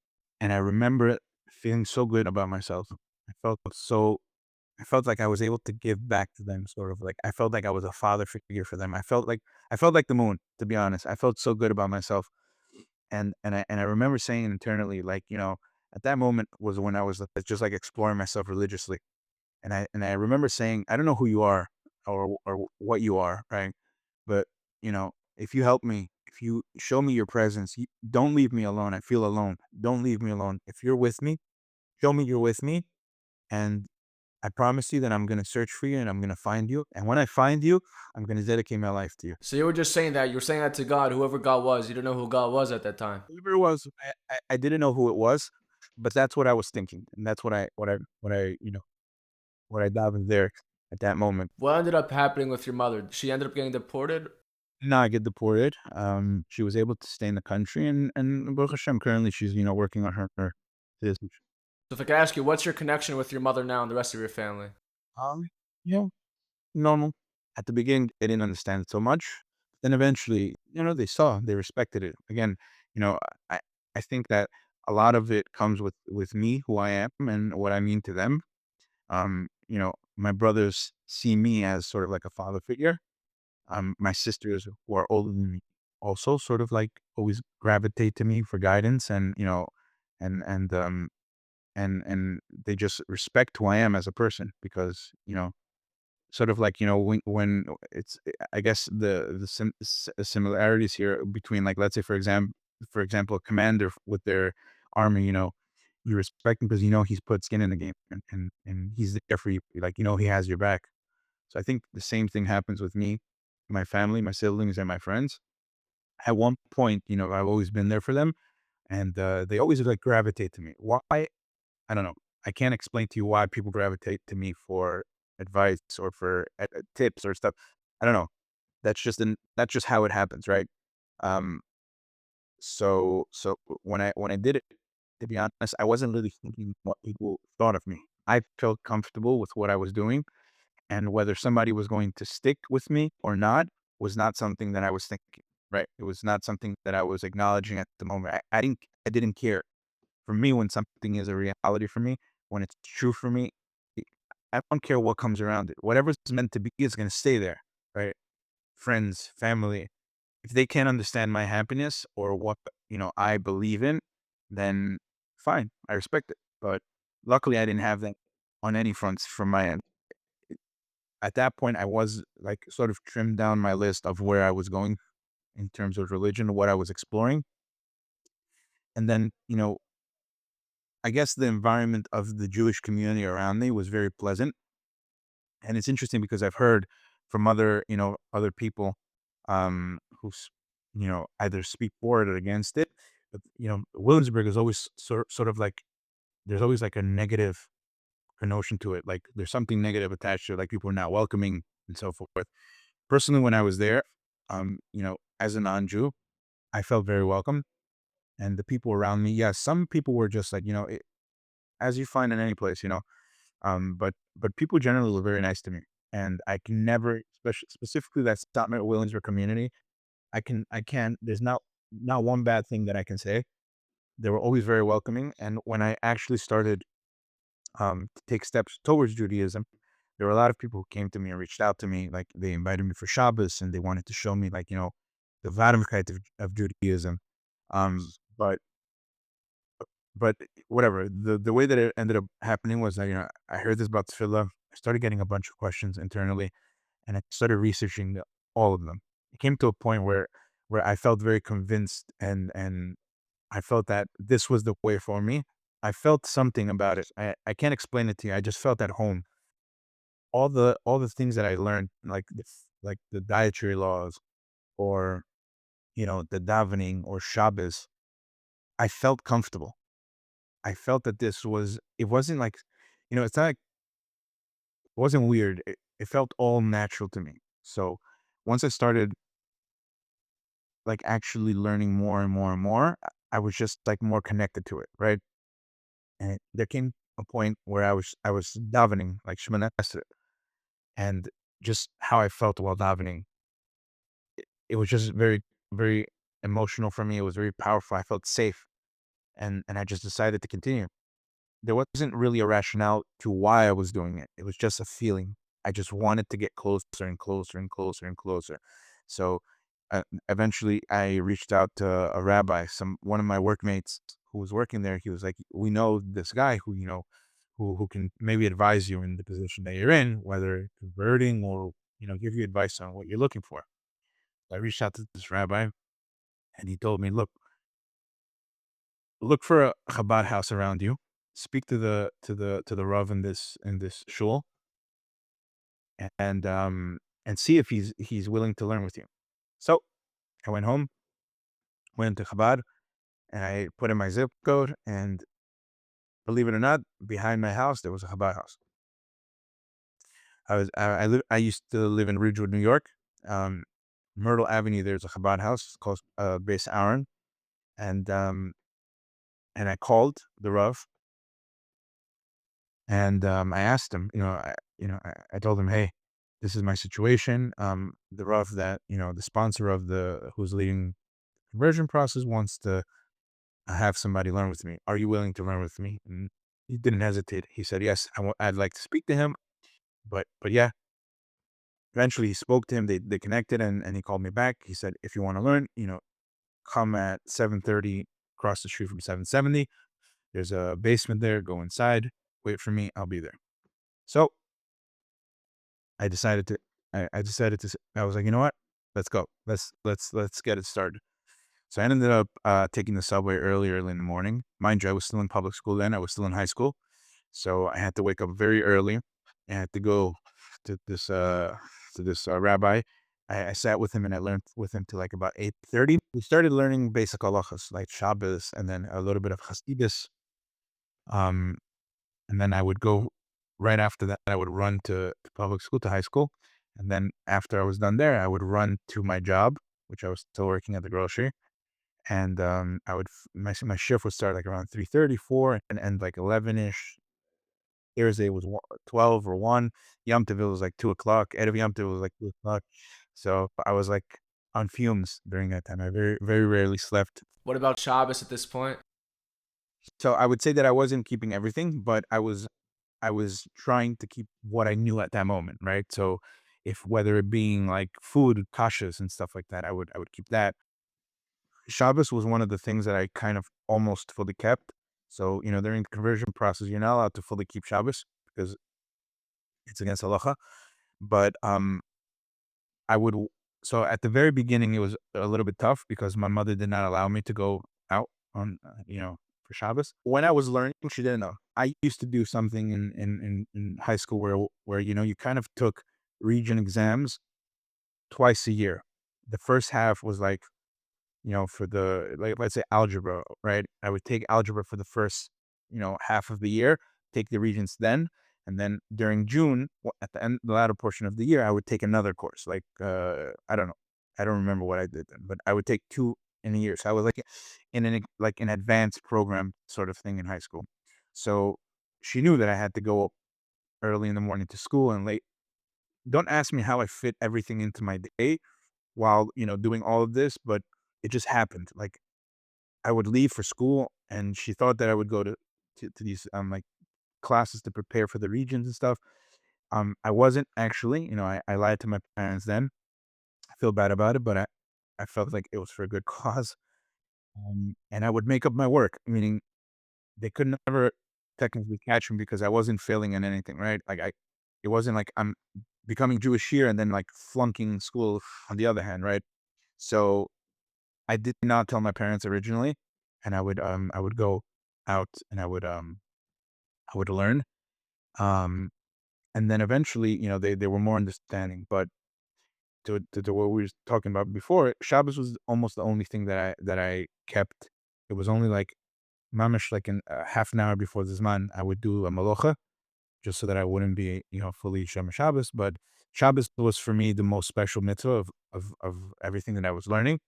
And I remember feeling so good about myself. I felt so I felt like I was able to give back to them, sort of like I felt like I was a father figure for them. I felt like the moon, to be honest. I felt so good about myself. And I remember saying internally, like, at that moment was when I was just like exploring myself religiously. And I remember saying, I don't know who you are or what you are, right? But if you help me, if you show me your presence, don't leave me alone. I feel alone. Don't leave me alone. If you're with me, show me you're with me, and I promise you that I'm gonna search for you and I'm gonna find you. And when I find you, I'm gonna dedicate my life to you. So you were just saying that. You were saying that to God, whoever God was. You didn't know who God was at that time. Whoever it was, I didn't know who it was, but that's what I was thinking, and that's what I dived there at that moment. What ended up happening with your mother? She ended up getting deported. Now I get deported. She was able to stay in the country, and Baruch Hashem, currently she's working on her citizenship. So if I could ask you, what's your connection with your mother now and the rest of your family? Um, yeah, normal. At the beginning, they didn't understand it so much. Then eventually, they respected it. Again, you know, I I think that a lot of it comes with me, who I am, and what I mean to them. My brothers see me as sort of like a father figure. My sisters who are older than me also sort of like always gravitate to me for guidance, and and um and they just respect who I am as a person because sort of like when it's I guess the similarities here between, like, let's say for example a commander with their army, you respect him because he's put skin in the game, and he's there for you, like, he has your back. So I think the same thing happens with me, my family, my siblings, and my friends. At one point, I've always been there for them, and they always like gravitate to me. Why? I don't know. I can't explain to you why people gravitate to me for advice or for tips or stuff. I don't know. That's just how it happens, right? Um. So when I did it, to be honest, I wasn't really thinking what people thought of me. I felt comfortable with what I was doing, and whether somebody was going to stick with me or not was not something that I was thinking, right? It was not something that I was acknowledging at the moment. I didn't care. For me, when something is a reality for me, when it's true for me, I I don't care what comes around it. Whatever's meant to be is going to stay there, right? Friends, family, if they can't understand my happiness or what, I believe in, then fine, I respect it. But luckily, I didn't have that on any fronts from my end. At that point, I was like sort of trimmed down my list of where I was going in terms of religion, what I was exploring. And then, I guess the environment of the Jewish community around me was very pleasant. And it's interesting because I've heard from other people who, either speak for it or against it. But, Williamsburg is always sort of like, there's always like a negative connotation to it. Like there's something negative attached to it, like people are not welcoming and so forth. Personally, when I was there, as a non-Jew, I felt very welcome. And the people around me, yeah, some people were just like, as you find in any place, but people generally were very nice to me. And I can never, especially specifically that Stockman Williamsburg community, there's not one bad thing that I can say. They were always very welcoming. And when I actually started to take steps towards Judaism, there were a lot of people who came to me and reached out to me, like they invited me for Shabbos and they wanted to show me, like, the Vatimkeit of Judaism. Um, but but whatever. The way that it ended up happening was that, I heard this about tefillah. I started getting a bunch of questions internally, and I started researching all of them. It came to a point where I felt very convinced, and I felt that this was the way for me. I felt something about it. I can't explain it to you. I just felt at home. All the things that I learned, like the dietary laws, or the davening or Shabbos, I felt comfortable. I felt that it wasn't like, it's not like, it wasn't weird. It felt all natural to me. So once I started like actually learning more and more and more, I was just like more connected to it, right? And there came a point where I was davening like Shemana Esrei, and just how I felt while davening, it was just very, very emotional for me. It was very powerful. I felt safe, and I just decided to continue. There wasn't really a rationale to why I was doing it. It was just a feeling. I just wanted to get closer and closer and closer and closer. So eventually, I reached out to a rabbi, one of my workmates who was working there. He was like, "We know this guy who can maybe advise you in the position that you're in, whether converting or give you advice on what you're looking for." I reached out to this rabbi, and he told me, look for a Chabad house around you. Speak to the Rav in this shul, and see if he's willing to learn with you. So I went home, went to Chabad, and I put in my zip code, and believe it or not, behind my house there was a Chabad house. I used to live in Ridgewood, New York. Um, Myrtle Avenue, there's a Chabad house. It's called Beis Aaron, and I called the Rav, and I asked him, I told him, hey, this is my situation. The Rav that, the sponsor of who's leading the conversion process wants to have somebody learn with me. Are you willing to learn with me? And he didn't hesitate. He said, yes, I'd like to speak to him. But yeah, eventually he spoke to him. They connected, and he called me back. He said, if you want to learn, come at 7:30 across the street from 770. There's a basement there. Go inside. Wait for me. I'll be there. So I decided to I was like, you know what? Let's go. Let's get it started. So I ended up taking the subway early in the morning. Mind you, I was still in public school then. I was still in high school. So I had to wake up very early. I had to go to this rabbi. I sat with him and I learned with him till like about 8:30. We started learning basic halachas like Shabbos and then a little bit of Hasidus. Um, and then I would go right after that, I would run to public school, to high school. And then after I was done there, I would run to my job, which I was still working at the grocery. And my shift would start like around 3:34 and end like 11-ish. Thursday was 12 or 1. Yom Tov was like 2 o'clock. Erev Yom Tov was like 2 o'clock. So I was like on fumes during that time. I very, very rarely slept. What about Shabbos at this point? So I would say that I wasn't keeping everything, but I was trying to keep what I knew at that moment, right? So if whether it being like food, kashas and stuff like that, I would keep that. Shabbos was one of the things that I kind of almost fully kept. So, during the conversion process, you're not allowed to fully keep Shabbos because it's against halacha. But I would so at the very beginning it was a little bit tough because my mother did not allow me to go out on for Shabbos. When I was learning, she didn't know. I used to do something in high school where you kind of took region exams twice a year. The first half was like, for the, like, let's say algebra, right? I would take algebra for the first, half of the year, take the regents then, and then during June, at the end, the latter portion of the year, I would take another course. Like, I don't know, I don't remember what I did then, but I would take two in a year. So I was like an advanced program sort of thing in high school. So she knew that I had to go up early in the morning to school and late. Don't ask me how I fit everything into my day while, doing all of this, but it just happened. Like I would leave for school and she thought that I would go to these like classes to prepare for the regions and stuff. I wasn't actually, I lied to my parents then. I feel bad about it, but I felt like it was for a good cause. And I would make up my work, meaning they could never technically catch me because I wasn't failing in anything, right? It wasn't like I'm becoming Jewish here and then like flunking school on the other hand, right? So I did not tell my parents originally, and I would go out and I would learn. Um, and then eventually, they were more understanding. But to what we were talking about before, Shabbos was almost the only thing that I kept. It was only like mamish, like in half an hour before the Zman, I would do a malocha just so that I wouldn't be, fully Shem Shabbos. But Shabbos was for me the most special mitzvah of everything that I was learning,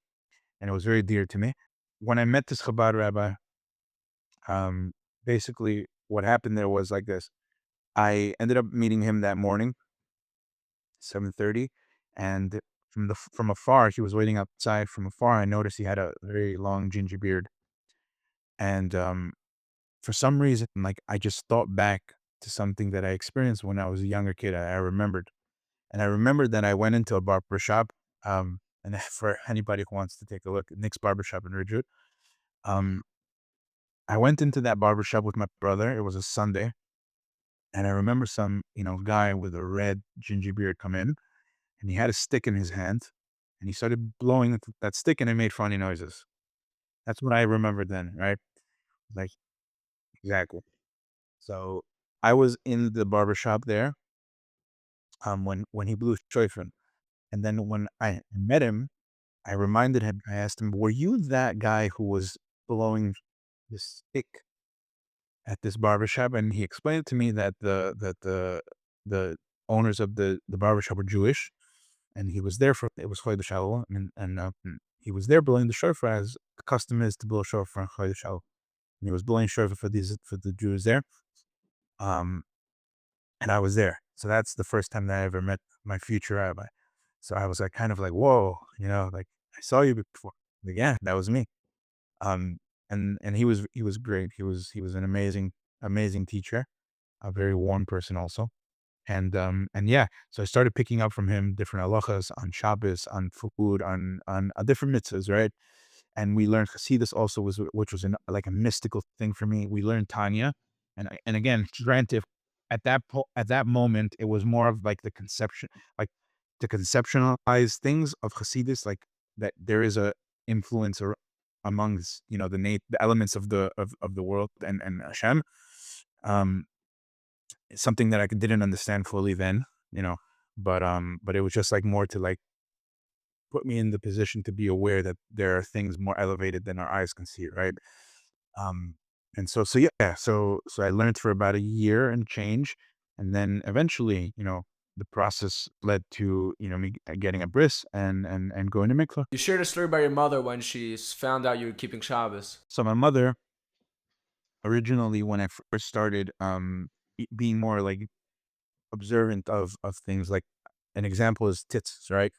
and it was very dear to me. When I met this Chabad rabbi, um, basically what happened there was like this. I ended up meeting him that morning, 7:30, and from afar, he was waiting outside. From afar, I noticed he had a very long ginger beard, and for some reason, like I just thought back to something that I experienced when I was a younger kid. I remembered, and I remembered that I went into a barber shop. And for anybody who wants to take a look, Nick's Barbershop in Ridgewood. Um, I went into that barber shop with my brother. It was a Sunday, and I remember some, guy with a red ginger beard come in, and he had a stick in his hand, and he started blowing that stick, and it made funny noises. That's what I remembered then, right? Like exactly. So I was in the barber shop there, when he blew shofar, and then when I met him, I reminded him. I asked him, "Were you that guy who was blowing the stick at this barbershop?" And he explained to me that the owners of the barbershop were Jewish, and he was there for it was Chodesh Elul, and he was there blowing the shofar as the custom is to blow shofar on Chodesh Elul. And he was blowing shofar for the Jews there. Um, and I was there, so that's the first time that I ever met my future rabbi. So I was like, kind of like, whoa, like I saw you before. Like, yeah, that was me. Um, and he was great. He was an amazing teacher, a very warm person also. And yeah, so I started picking up from him different halachas on Shabbos, on food, on different mitzvahs, right? And we learned Hasidus also which was like a mystical thing for me. We learned Tanya, and again, granted, at that moment, it was more of like the conception, like to conceptualize things of Hasidus, like that there is a influence or amongst the elements of the world and Hashem. Um, it's something that I didn't understand fully then, you know, but it was just like more to like put me in the position to be aware that there are things more elevated than our eyes can see, right? Um, and so yeah, so I learned for about a year and change, and then eventually, the process led to me getting a bris and going to mikvah. You shared a story about your mother when she found out you were keeping Shabbos. So my mother originally, when I first started being more like observant of things, like an example is tits, right?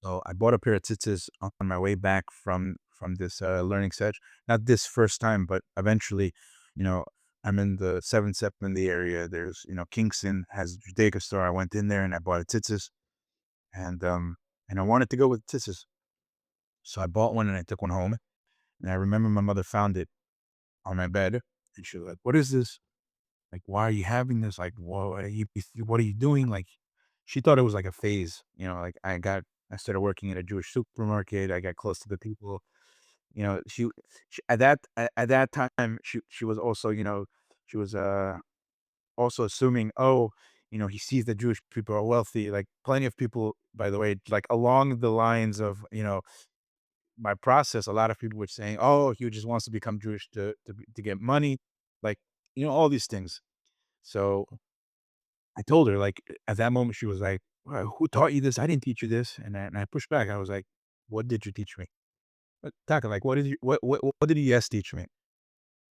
So I bought a pair of tzitzis on my way back from this learning session. Not this first time, but eventually, you know, I'm in the 7-Step in the area. There's, Kingston has a Judaica store. I went in there and I bought a tzitzis, and I wanted to go with tzitzis. So I bought one and I took one home. And I remember my mother found it on my bed, and she was like, "What is this? Like, why are you having this? Like, what are you doing?" Like, she thought it was like a phase, like I started working at a Jewish supermarket. I got close to the people, she at that time, she was also, she was, also assuming, oh, he sees that Jewish people are wealthy. Like plenty of people, by the way, like along the lines of, my process, a lot of people were saying, oh, he just wants to become Jewish to get money. Like, all these things. So I told her, like, at that moment, she was like, "Well, who taught you this? I didn't teach you this." And I pushed back. I was like, "What did you teach me?" Taka, like, what did you yes teach me?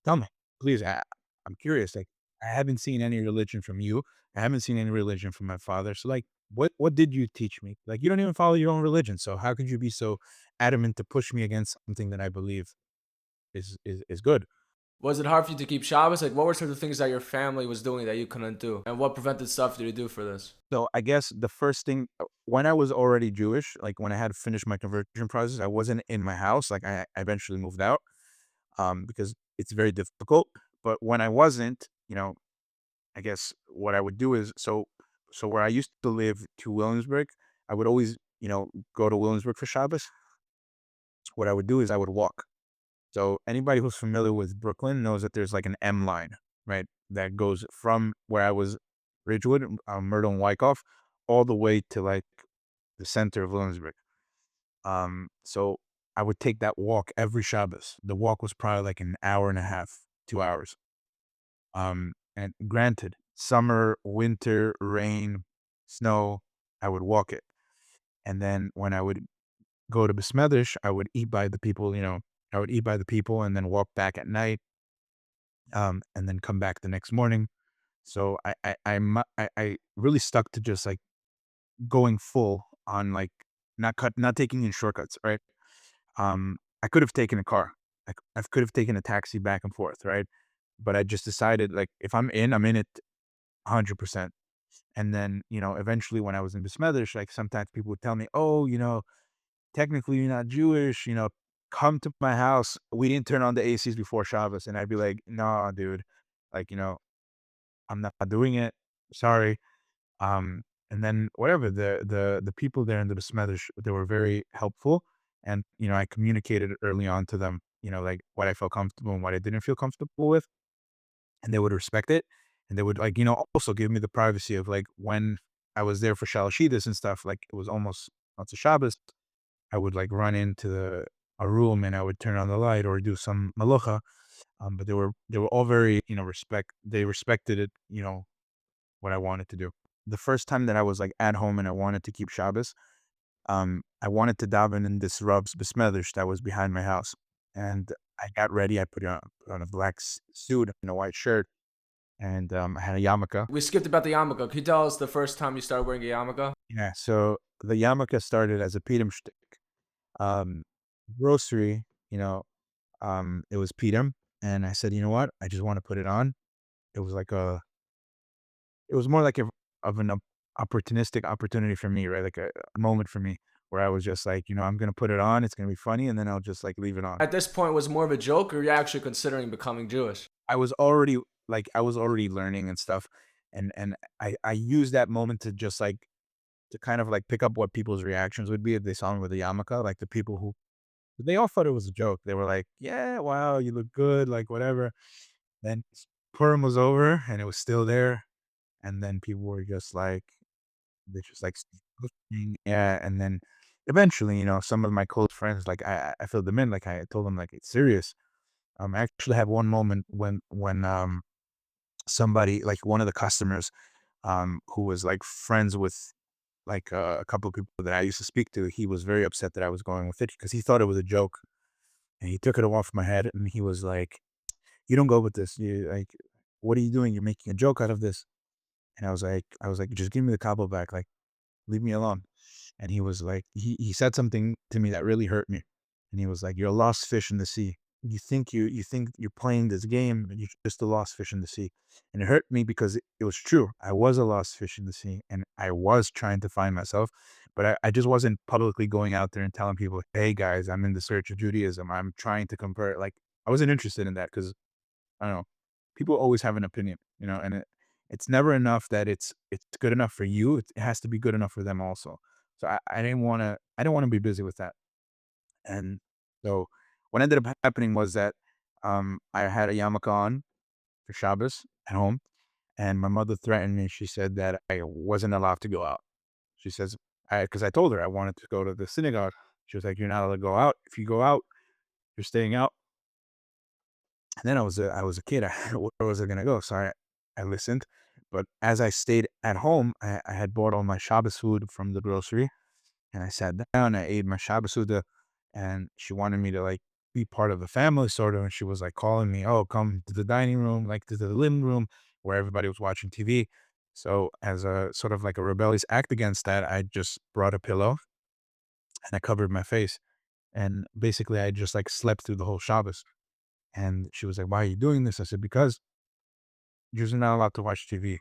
Tell me, please. I'm curious. Like, I haven't seen any religion from you. I haven't seen any religion from my father. So, like, what did you teach me? Like, you don't even follow your own religion. So how could you be so adamant to push me against something that I believe is good? Was it hard for you to keep Shabbos? Like, what were sort of things that your family was doing that you couldn't do? And what prevented stuff did you do for this? So I guess the first thing, when I was already Jewish, like when I had finished my conversion process, I wasn't in my house. Like I eventually moved out, because it's very difficult. But when I wasn't, I guess what I would do is, so where I used to live to Williamsburg, I would always, go to Williamsburg for Shabbos. What I would do is I would walk. So anybody who's familiar with Brooklyn knows that there's like an M line, right? That goes from where I was, Ridgewood, Myrtle and Wyckoff, all the way to like the center of Williamsburg. So I would take that walk every Shabbos. The walk was probably like an hour and a half, 2 hours. And granted, summer, winter, rain, snow, I would walk it. And then when I would go to Besmedrish, I would eat by the people, I would eat by the people and then walk back at night, and then come back the next morning. So I really stuck to just like going full on, like, not taking in shortcuts, right? I could have taken a car. I could have taken a taxi back and forth, right? But I just decided, like, if I'm in it 100%. And then, eventually when I was in Besmedrish, like sometimes people would tell me, oh, technically you're not Jewish, come to my house. We didn't turn on the ACs before Shabbos. And I'd be like, no, dude, like, I'm not doing it. Sorry. Um, and then whatever, the people there in the Besmedrish, they were very helpful. And, I communicated early on to them, like what I felt comfortable and what I didn't feel comfortable with. And they would respect it. And they would, like, also give me the privacy of, like, when I was there for Shalashidas and stuff, like it was almost lots of Shabbos, I would like run into a room and I would turn on the light or do some malacha. But they were all very, they respected it, what I wanted to do. The first time that I was like at home and I wanted to keep Shabbos, I wanted to daven in this Rab's Besmedrish that was behind my house. And I got ready. I put on a black suit and a white shirt, and I had a yarmulke. We skipped about the yarmulke. Can you tell us the first time you started wearing a yarmulke? Yeah, so the yarmulke started as a Purim shtick. Um, Grocery, it was Purim, and I said, you know what? I just want to put it on. It was like it was more like of an opportunistic opportunity for me, right? Like a moment for me where I was just like, I'm gonna put it on. It's gonna be funny, and then I'll just like leave it on. At this point, was it more of a joke, or you're actually considering becoming Jewish? I was already I was already learning and stuff, and I used that moment to just like to kind of like pick up what people's reactions would be if they saw me with a yarmulke. Like the people who they all thought it was a joke. They were like, "Yeah, wow, you look good," like whatever. Then Purim was over and it was still there, and then people were just like, they just like started posting, yeah. And then eventually, some of my close friends, like I filled them in, like I told them like it's serious. I actually had one moment when somebody, like one of the customers, who was like friends with like a couple of people that I used to speak to, he was very upset that I was going with it because he thought it was a joke, and he took it off my head and he was like, "You don't go with this. You like, what are you doing? You're making a joke out of this." And I was like, "Just give me the cabo back. Like, leave me alone." And he was like, he said something to me that really hurt me. And he was like, "You're a lost fish in the sea. You think you're playing this game, but you're just a lost fish in the sea." And it hurt me because it was true. I was a lost fish in the sea, and I was trying to find myself, but I just wasn't publicly going out there and telling people, "Hey guys, I'm in the search of Judaism. I'm trying to convert." Like I wasn't interested in that because I don't know. People always have an opinion, and it's never enough that it's good enough for you. It has to be good enough for them also. So I didn't want to be busy with that. And so what ended up happening was that I had a yarmulke on for Shabbos at home, and my mother threatened me. She said that I wasn't allowed to go out. She says, because I told her I wanted to go to the synagogue. She was like, "You're not allowed to go out. If you go out, you're staying out." And then I was a kid. Where was I gonna go? So I listened. But as I stayed at home, I had bought all my Shabbos food from the grocery, and I sat down. I ate my Shabbos food, and she wanted me to like be part of the family, sort of. And she was like calling me, "Oh, come to the dining room, like to the living room, where everybody was watching TV." So as a sort of like a rebellious act against that, I just brought a pillow and I covered my face, and basically I just like slept through the whole Shabbos. And she was like, "Why are you doing this?" I said, "Because Jews are not allowed to watch TV.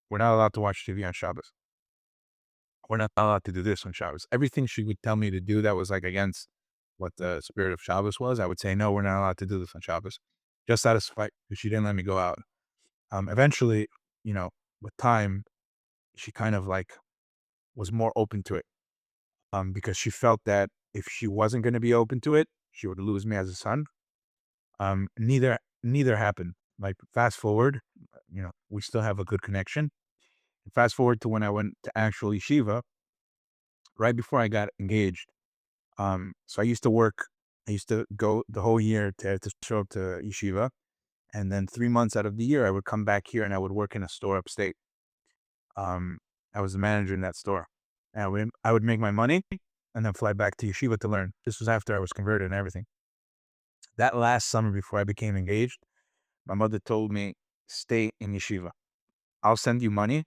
We're not allowed to watch TV on Shabbos. We're not allowed to do this on Shabbos." Everything she would tell me to do that was like against what the spirit of Shabbos was, I would say, "No, we're not allowed to do this on Shabbos." Just out of spite, because she didn't let me go out. Eventually, you know, with time, she kind of like was more open to it. Because she felt that if she wasn't going to be open to it, she would lose me as a son. Neither happened. Like fast forward, we still have a good connection. Fast forward to when I went to actual yeshiva, right before I got engaged. So I used to go the whole year to show up to yeshiva. And then 3 months out of the year, I would come back here and I would work in a store upstate. Um, I was the manager in that store. And I would make my money and then fly back to yeshiva to learn. This was after I was converted and everything. That last summer before I became engaged, my mother told me, "Stay in yeshiva. I'll send you money.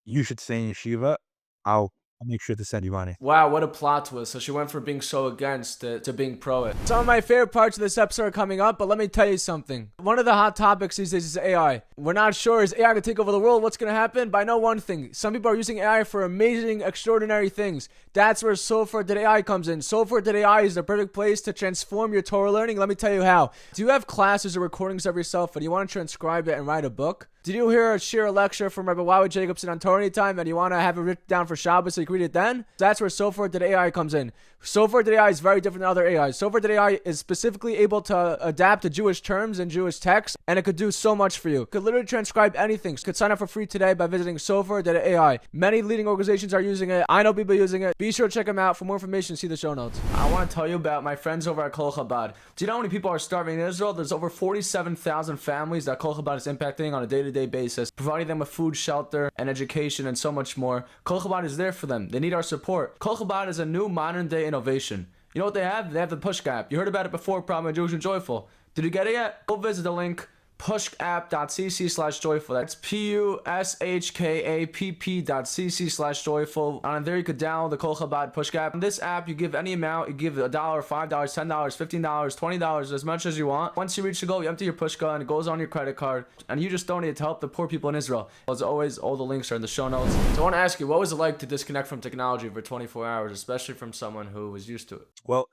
You should stay in yeshiva. I'll make sure to send you money." Wow, what a plot twist. So she went from being so against to being pro it. Some of my favorite parts of this episode are coming up, but let me tell you something. One of the hot topics these days is AI. We're not sure, is AI going to take over the world? What's going to happen? But I know one thing. Some people are using AI for amazing, extraordinary things. That's where Sofer.ai comes in. Sofer.ai is the perfect place to transform your Torah learning. Let me tell you how. Do you have classes or recordings of yourself and you want to transcribe it and write a book? Did you hear a lecture from Rabbi Wawi Jacobson on Torah anytime and you want to have it written down for Shabbos so you can read it then? That's where Sofer.ai comes in. Sofer.ai is very different than other AIs. Sofer.ai is specifically able to adapt to Jewish terms and Jewish texts, and it could do so much for you. It could literally transcribe anything. So you could sign up for free today by visiting Sofer.ai. Many leading organizations are using it. I know people using it. Be sure to check them out. For more information, see the show notes. I want to tell you about my friends over at Colel Chabad. Do you know how many people are starving in Israel? There's over 47,000 families that Colel Chabad is impacting on a day-to-day basis, providing them with food, shelter, and education, and so much more. Colel Chabad is there for them. They need our support. Colel Chabad is a new modern-day innovation. You know what they have? They have the Push app. You heard about it before, probably on Jewish and Joyful. Did you get it yet? Go visit the link pushkapp.cc/joyful. That's pushkapp.cc/joyful. And there you could download the Colel Chabad Push app. In this app, you give any amount. You give $1, $5, $10, $15, $20, as much as you want. Once you reach the goal, you empty your pushka and it goes on your credit card. And you just donate to help the poor people in Israel. As always, all the links are in the show notes. So I want to ask you, what was it like to disconnect from technology for 24 hours, especially from someone who was used to it? Well,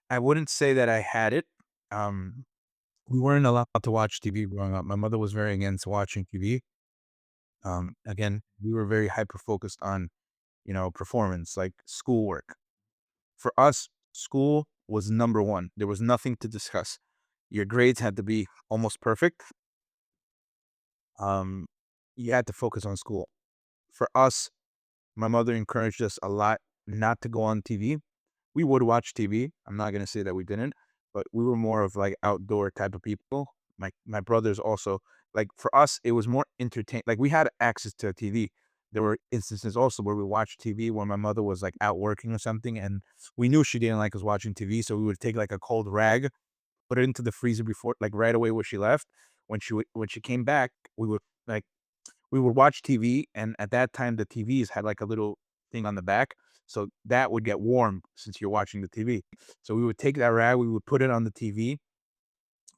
I wouldn't say that I had it. We weren't allowed to watch TV growing up. My mother was very against watching TV. Again, we were very hyper focused on, performance, like schoolwork. For us, school was number one. There was nothing to discuss. Your grades had to be almost perfect. You had to focus on school. For us, my mother encouraged us a lot not to go on TV. We would watch TV. I'm not gonna say that we didn't, but we were more of like outdoor type of people. My brothers also, like for us, it was more entertain. Like we had access to a TV. There were instances also where we watched TV when my mother was like out working or something, and we knew she didn't like us watching TV, so we would take like a cold rag, put it into the freezer before, like right away where she left. When she came back, like we would watch TV, and at that time the TVs had like a little thing on the back, so that would get warm since you're watching the TV. So we would take that rag, we would put it on the TV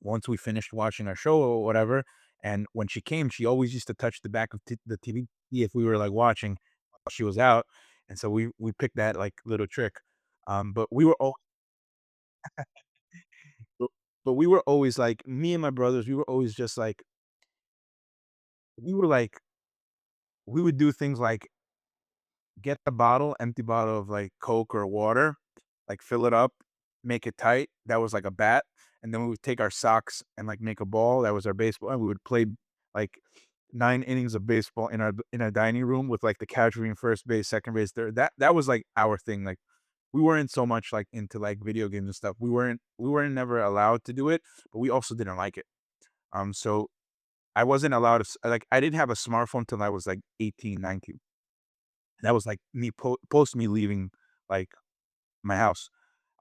once we finished watching our show or whatever. And when she came, she always used to touch the back of the TV if we were like watching while she was out, and so we picked that like little trick. But we were all, but, but we were always like me and my brothers. We were always just like we were like we would do things like get a empty bottle of like Coke or water, like fill it up, make it tight. That was like a bat. And then we would take our socks and like make a ball. That was our baseball. And we would play like 9 innings of baseball in our dining room with like the catcher in first base, second base, third. That was like our thing. Like we weren't so much like into like video games and stuff. We weren't never allowed to do it, but we also didn't like it. So I wasn't allowed to like I didn't have a smartphone till I was like 18, 19. That was like me post me leaving like my house.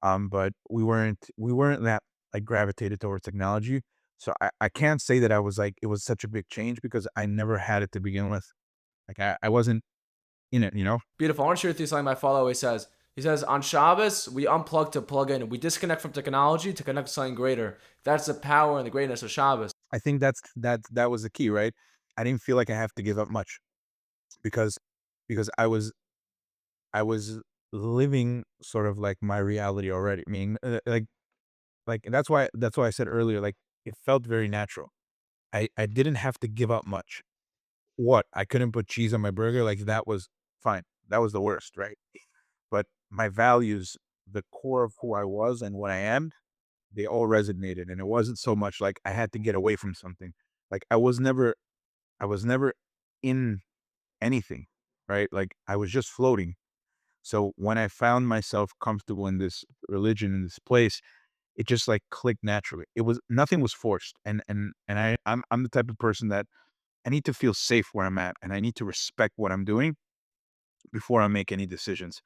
But we weren't that like gravitated towards technology. So I can't say that I was like it was such a big change because I never had it to begin with. Like I wasn't in it. Beautiful. I want to share with you something my father always says. He says, on Shabbos, we unplug to plug in. We disconnect from technology to connect to something greater. That's the power and the greatness of Shabbos. I think that was the key, right? I didn't feel like I have to give up much because I was living sort of like my reality already. I mean, like that's why I said earlier, like it felt very natural. I didn't have to give up much. What? I couldn't put cheese on my burger, like that was fine. That was the worst, right? But my values, the core of who I was and what I am, they all resonated, and it wasn't so much like I had to get away from something. Like I was never in anything, right? Like I was just floating. So when I found myself comfortable in this religion, in this place, it just like clicked naturally. It was nothing was forced. And I'm the type of person that I need to feel safe where I'm at, and I need to respect what I'm doing before I make any decisions.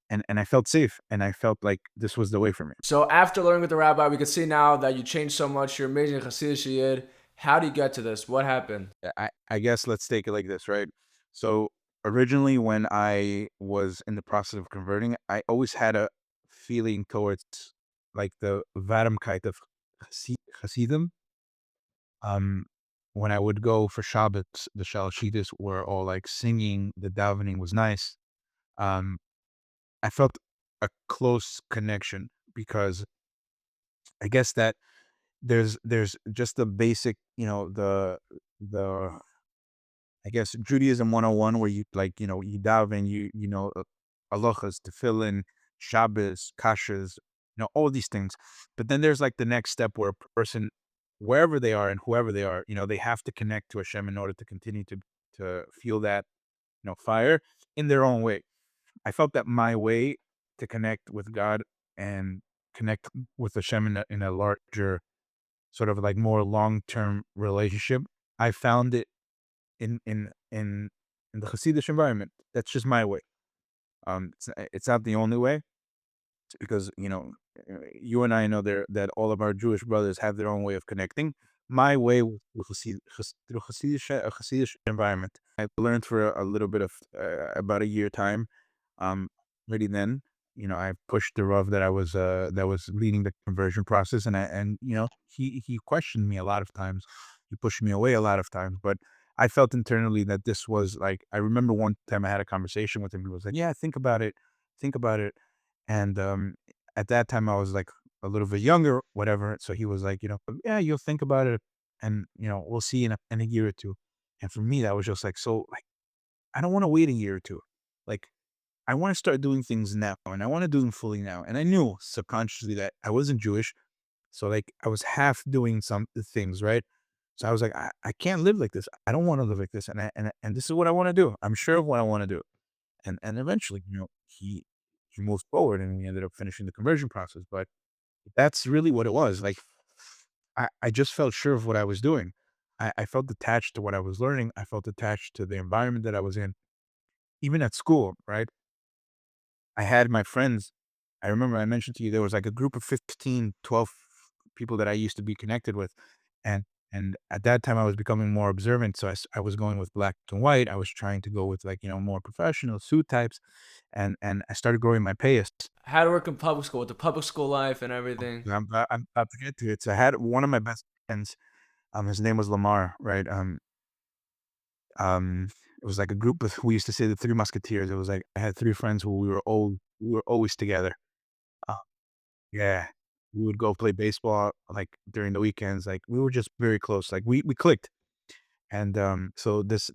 And I felt safe, and I felt like this was the way for me. So after learning with the rabbi, we can see now that you changed so much. You're amazing Hasidic Yid. How do you get to this? What happened? I guess let's take it like this, right? So originally, when I was in the process of converting, I always had a feeling towards like the Varmkeit of Hasidim. Um, when I would go for Shabbos, the Shalashidis were all like singing. The davening was nice. Um, I felt a close connection because I guess that there's just the basic, the I guess Judaism 101 where you like, you daven, halachas, tefillin, Shabbos, kashas, all these things. But then there's like the next step where a person, wherever they are and whoever they are, they have to connect to Hashem in order to continue to feel that, fire in their own way. I felt that my way to connect with God and connect with Hashem in a larger, sort of like more long-term relationship, I found it in in in in the Hasidic environment. That's just my way. It's not the only way because you and I know that all of our Jewish brothers have their own way of connecting. My way with through Hasidic environment. I learned for a little bit of about a year time. Um, Already then, I pushed the Rav that was leading the conversion process, and he questioned me a lot of times. He pushed me away a lot of times, but I felt internally that this was like. I remember one time I had a conversation with him. He was like, "Yeah, think about it," and at that time I was like a little bit younger, whatever. So he was like, "Yeah, you'll think about it, and we'll see in a year or two." And for me, that was just like so. Like I don't want to wait a year or two. Like I want to start doing things now, and I want to do them fully now. And I knew subconsciously that I wasn't Jewish, so like I was half doing some things, right? So I was like, I can't live like this. I don't want to live like this, and this is what I want to do. I'm sure of what I want to do. And eventually, he moved forward, and we ended up finishing the conversion process. But that's really what it was. Like I just felt sure of what I was doing. I felt attached to what I was learning. I felt attached to the environment that I was in, even at school, right? I had my friends. I remember I mentioned to you there was like a group of 15, 12 people that I used to be connected with. And and at that time I was becoming more observant. So I was going with black and white. I was trying to go with like, more professional suit types. And I started growing my payas. How to work in public school with the public school life and everything. I'm about to get to it. So I had one of my best friends. His name was Lamar, right? It was like a group of, we used to say the Three Musketeers. It was like I had three friends who we were always together. Uh, yeah, we would go play baseball like during the weekends. Like we were just very close. Like we clicked. And so this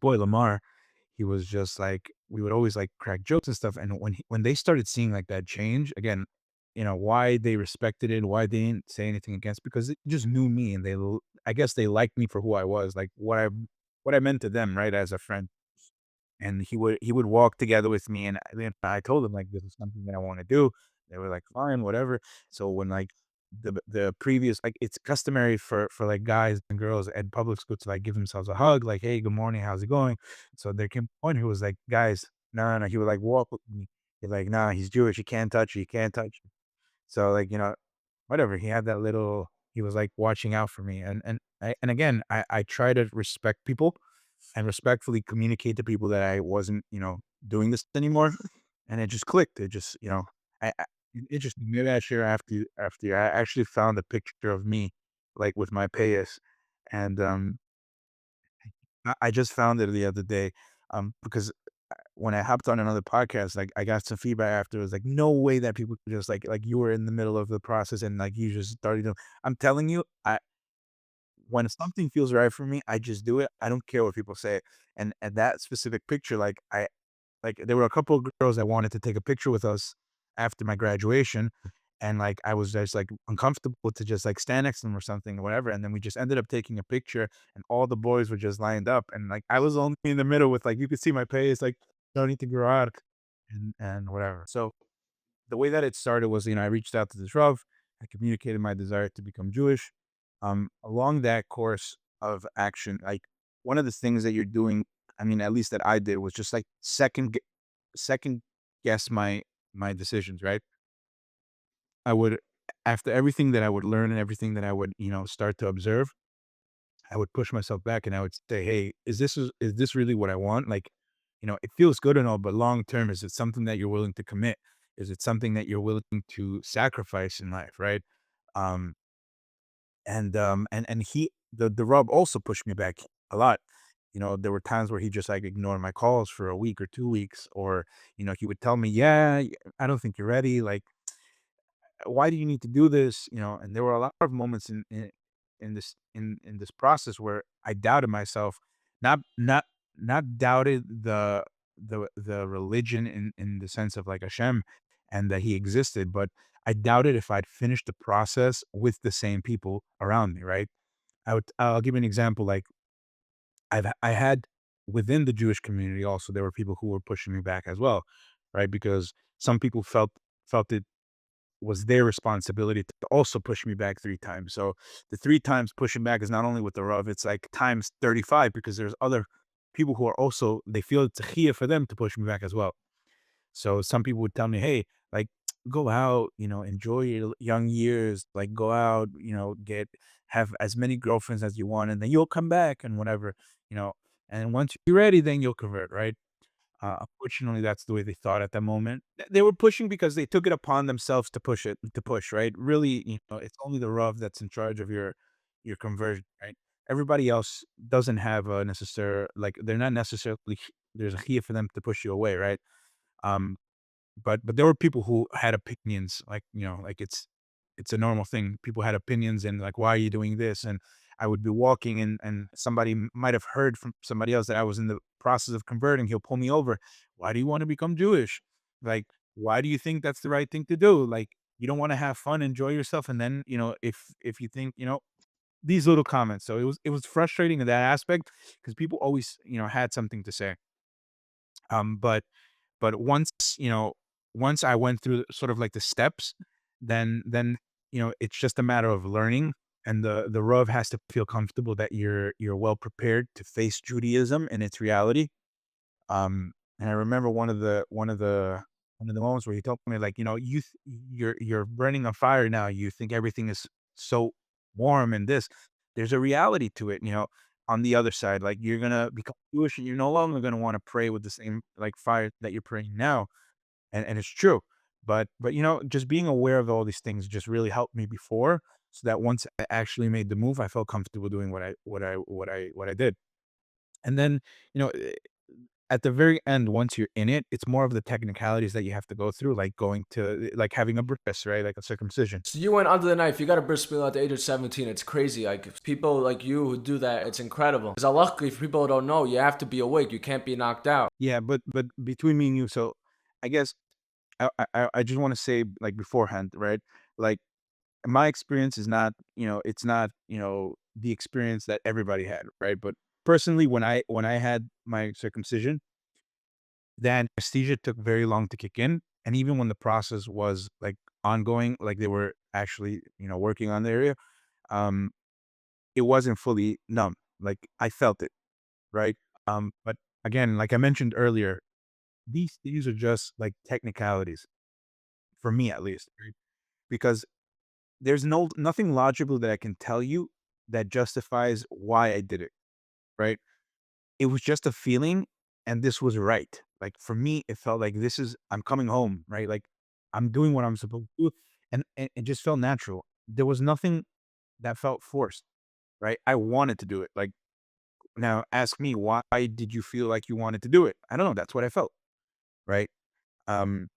boy Lamar, he was just like we would always like crack jokes and stuff. And when they started seeing like that change again, why they respected it, why they didn't say anything against, because it just knew me, and I guess they liked me for who I was, like what I meant to them, right, as a friend. And he would walk together with me, and then I told him like this is something that I want to do. They were like, fine, whatever. So when like the previous, like it's customary for like guys and girls at public school to like give themselves a hug, like, hey, good morning, how's it going? So there came a point who was like, guys, no, no, he would like walk with me. He's like, nah, he's Jewish, he can't touch you, he can't touch you. So like, whatever, he had that little, he was like watching out for me. And again, I try to respect people and respectfully communicate to people that I wasn't, doing this anymore. And it just clicked. It just, interesting. Maybe I share after you. I actually found a picture of me, like with my payas, and I just found it the other day, because when I hopped on another podcast, like I got some feedback afterwards, like no way that people could just like you were in the middle of the process and like you just started. I'm telling you, I when something feels right for me, I just do it. I don't care what people say. And that specific picture, like there were a couple of girls that wanted to take a picture with us after my graduation, and like I was just like uncomfortable to just like stand next to them or something or whatever. And then we just ended up taking a picture, and all the boys were just lined up, and like I was only in the middle with like you could see my face like starting to grow out and whatever. So the way that it started was, I reached out to this Rav, I communicated my desire to become Jewish. Along that course of action, like one of the things that you're doing, I mean, at least that I did, was just like second guess my decisions, right? I would, after everything that I would learn and everything that I would, start to observe, I would push myself back and I would say, "Hey, is this really what I want?" Like, it feels good and all, but long term, is it something that you're willing to commit? Is it something that you're willing to sacrifice in life, right? Um, and the Rob also pushed me back a lot. There were times where he just like ignored my calls for a week or 2 weeks, or he would tell me, "Yeah, I don't think you're ready. Like, why do you need to do this?" And there were a lot of moments in this process where I doubted myself, not doubted the religion in the sense of like Hashem and that he existed, but I doubted if I'd finish the process with the same people around me, right? I'll give you an example. Like I had within the Jewish community also, there were people who were pushing me back as well, right? Because some people felt it was their responsibility to also push me back 3 times. So the 3 times pushing back is not only with the Rav, it's like times 35, because there's other people who are also, they feel it's a chiyuv for them to push me back as well. So some people would tell me, "Hey, like, go out, enjoy your young years, like, go out, have as many girlfriends as you want, and then you'll come back and whatever, you know, and once you're ready, then you'll convert," right? Unfortunately, that's the way they thought at that moment. They were pushing because they took it upon themselves to push, right? Really, it's only the Rav that's in charge of your conversion, right? Everybody else doesn't have a necessary, like, they're not necessarily, there's a chiyuv for them to push you away, right? Um, but there were people who had opinions, like, like it's a normal thing. People had opinions and like, "Why are you doing this?" And I would be walking and somebody might have heard from somebody else that I was in the process of converting. He'll pull me over. "Why do you want to become Jewish? Like, why do you think that's the right thing to do? Like, you don't want to have fun, enjoy yourself?" And then, if you think, these little comments. So it was frustrating in that aspect because people always, had something to say. But once I went through sort of like the steps, then it's just a matter of learning, and the Rav has to feel comfortable that you're well prepared to face Judaism and its reality. And I remember one of the moments where he told me, like, you're burning on fire now. You think everything is so warm and this. There's a reality to it, on the other side. Like, you're gonna become Jewish and you're no longer gonna want to pray with the same like fire that you're praying now. And it's true. But just being aware of all these things just really helped me before, so that once I actually made the move, I felt comfortable doing what I did. And then, you know, eh, at the very end, once you're in it, it's more of the technicalities that you have to go through, like going to like having a bris, right? Like a circumcision. So you went under the knife. You got a bris milah at the age of 17. It's crazy. Like people like you who do that, it's incredible. Because luckily, for people who don't know, you have to be awake. You can't be knocked out. Yeah, but between me and you, so I guess I just want to say, like, beforehand, right? Like, my experience is not, it's not, the experience that everybody had, right? But personally, when I had my circumcision, the anesthesia took very long to kick in, and even when the process was like ongoing, like they were actually, working on the area, um, it wasn't fully numb. Like, I felt it, right? But again, like I mentioned earlier, these are just like technicalities for me, at least, right? Because there's nothing logical that I can tell you that justifies why I did it, right? It was just a feeling, and this was right. Like for me, it felt like I'm coming home, right? Like I'm doing what I'm supposed to do, and it just felt natural. There was nothing that felt forced, right? I wanted to do it. Like now, ask me why did you feel like you wanted to do it? I don't know. That's what I felt, right? Um,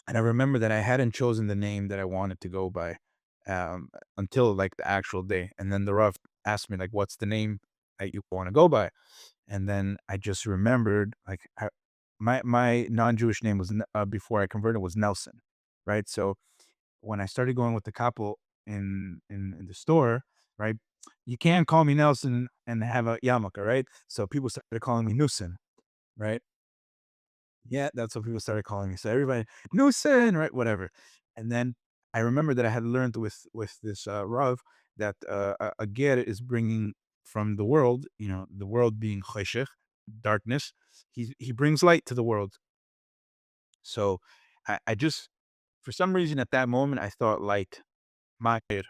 and I remember that I hadn't chosen the name that I wanted to go by until like the actual day, and then the Rav asked me like, "What's the name that you want to go by?" And then I just remembered like my non-Jewish name was before I converted was Nelson, right? So when I started going with the couple in the store, right, you can't call me Nelson and have a yarmulke, right? So people started calling me Nusin, right? Yeah, that's what people started calling me. So everybody, Nusin, right? Whatever. And then I remember that I had learned with this Rav that a ger is bringing from the world, the world being choshech, darkness. He brings light to the world. So I just, for some reason at that moment, I thought light, Mair,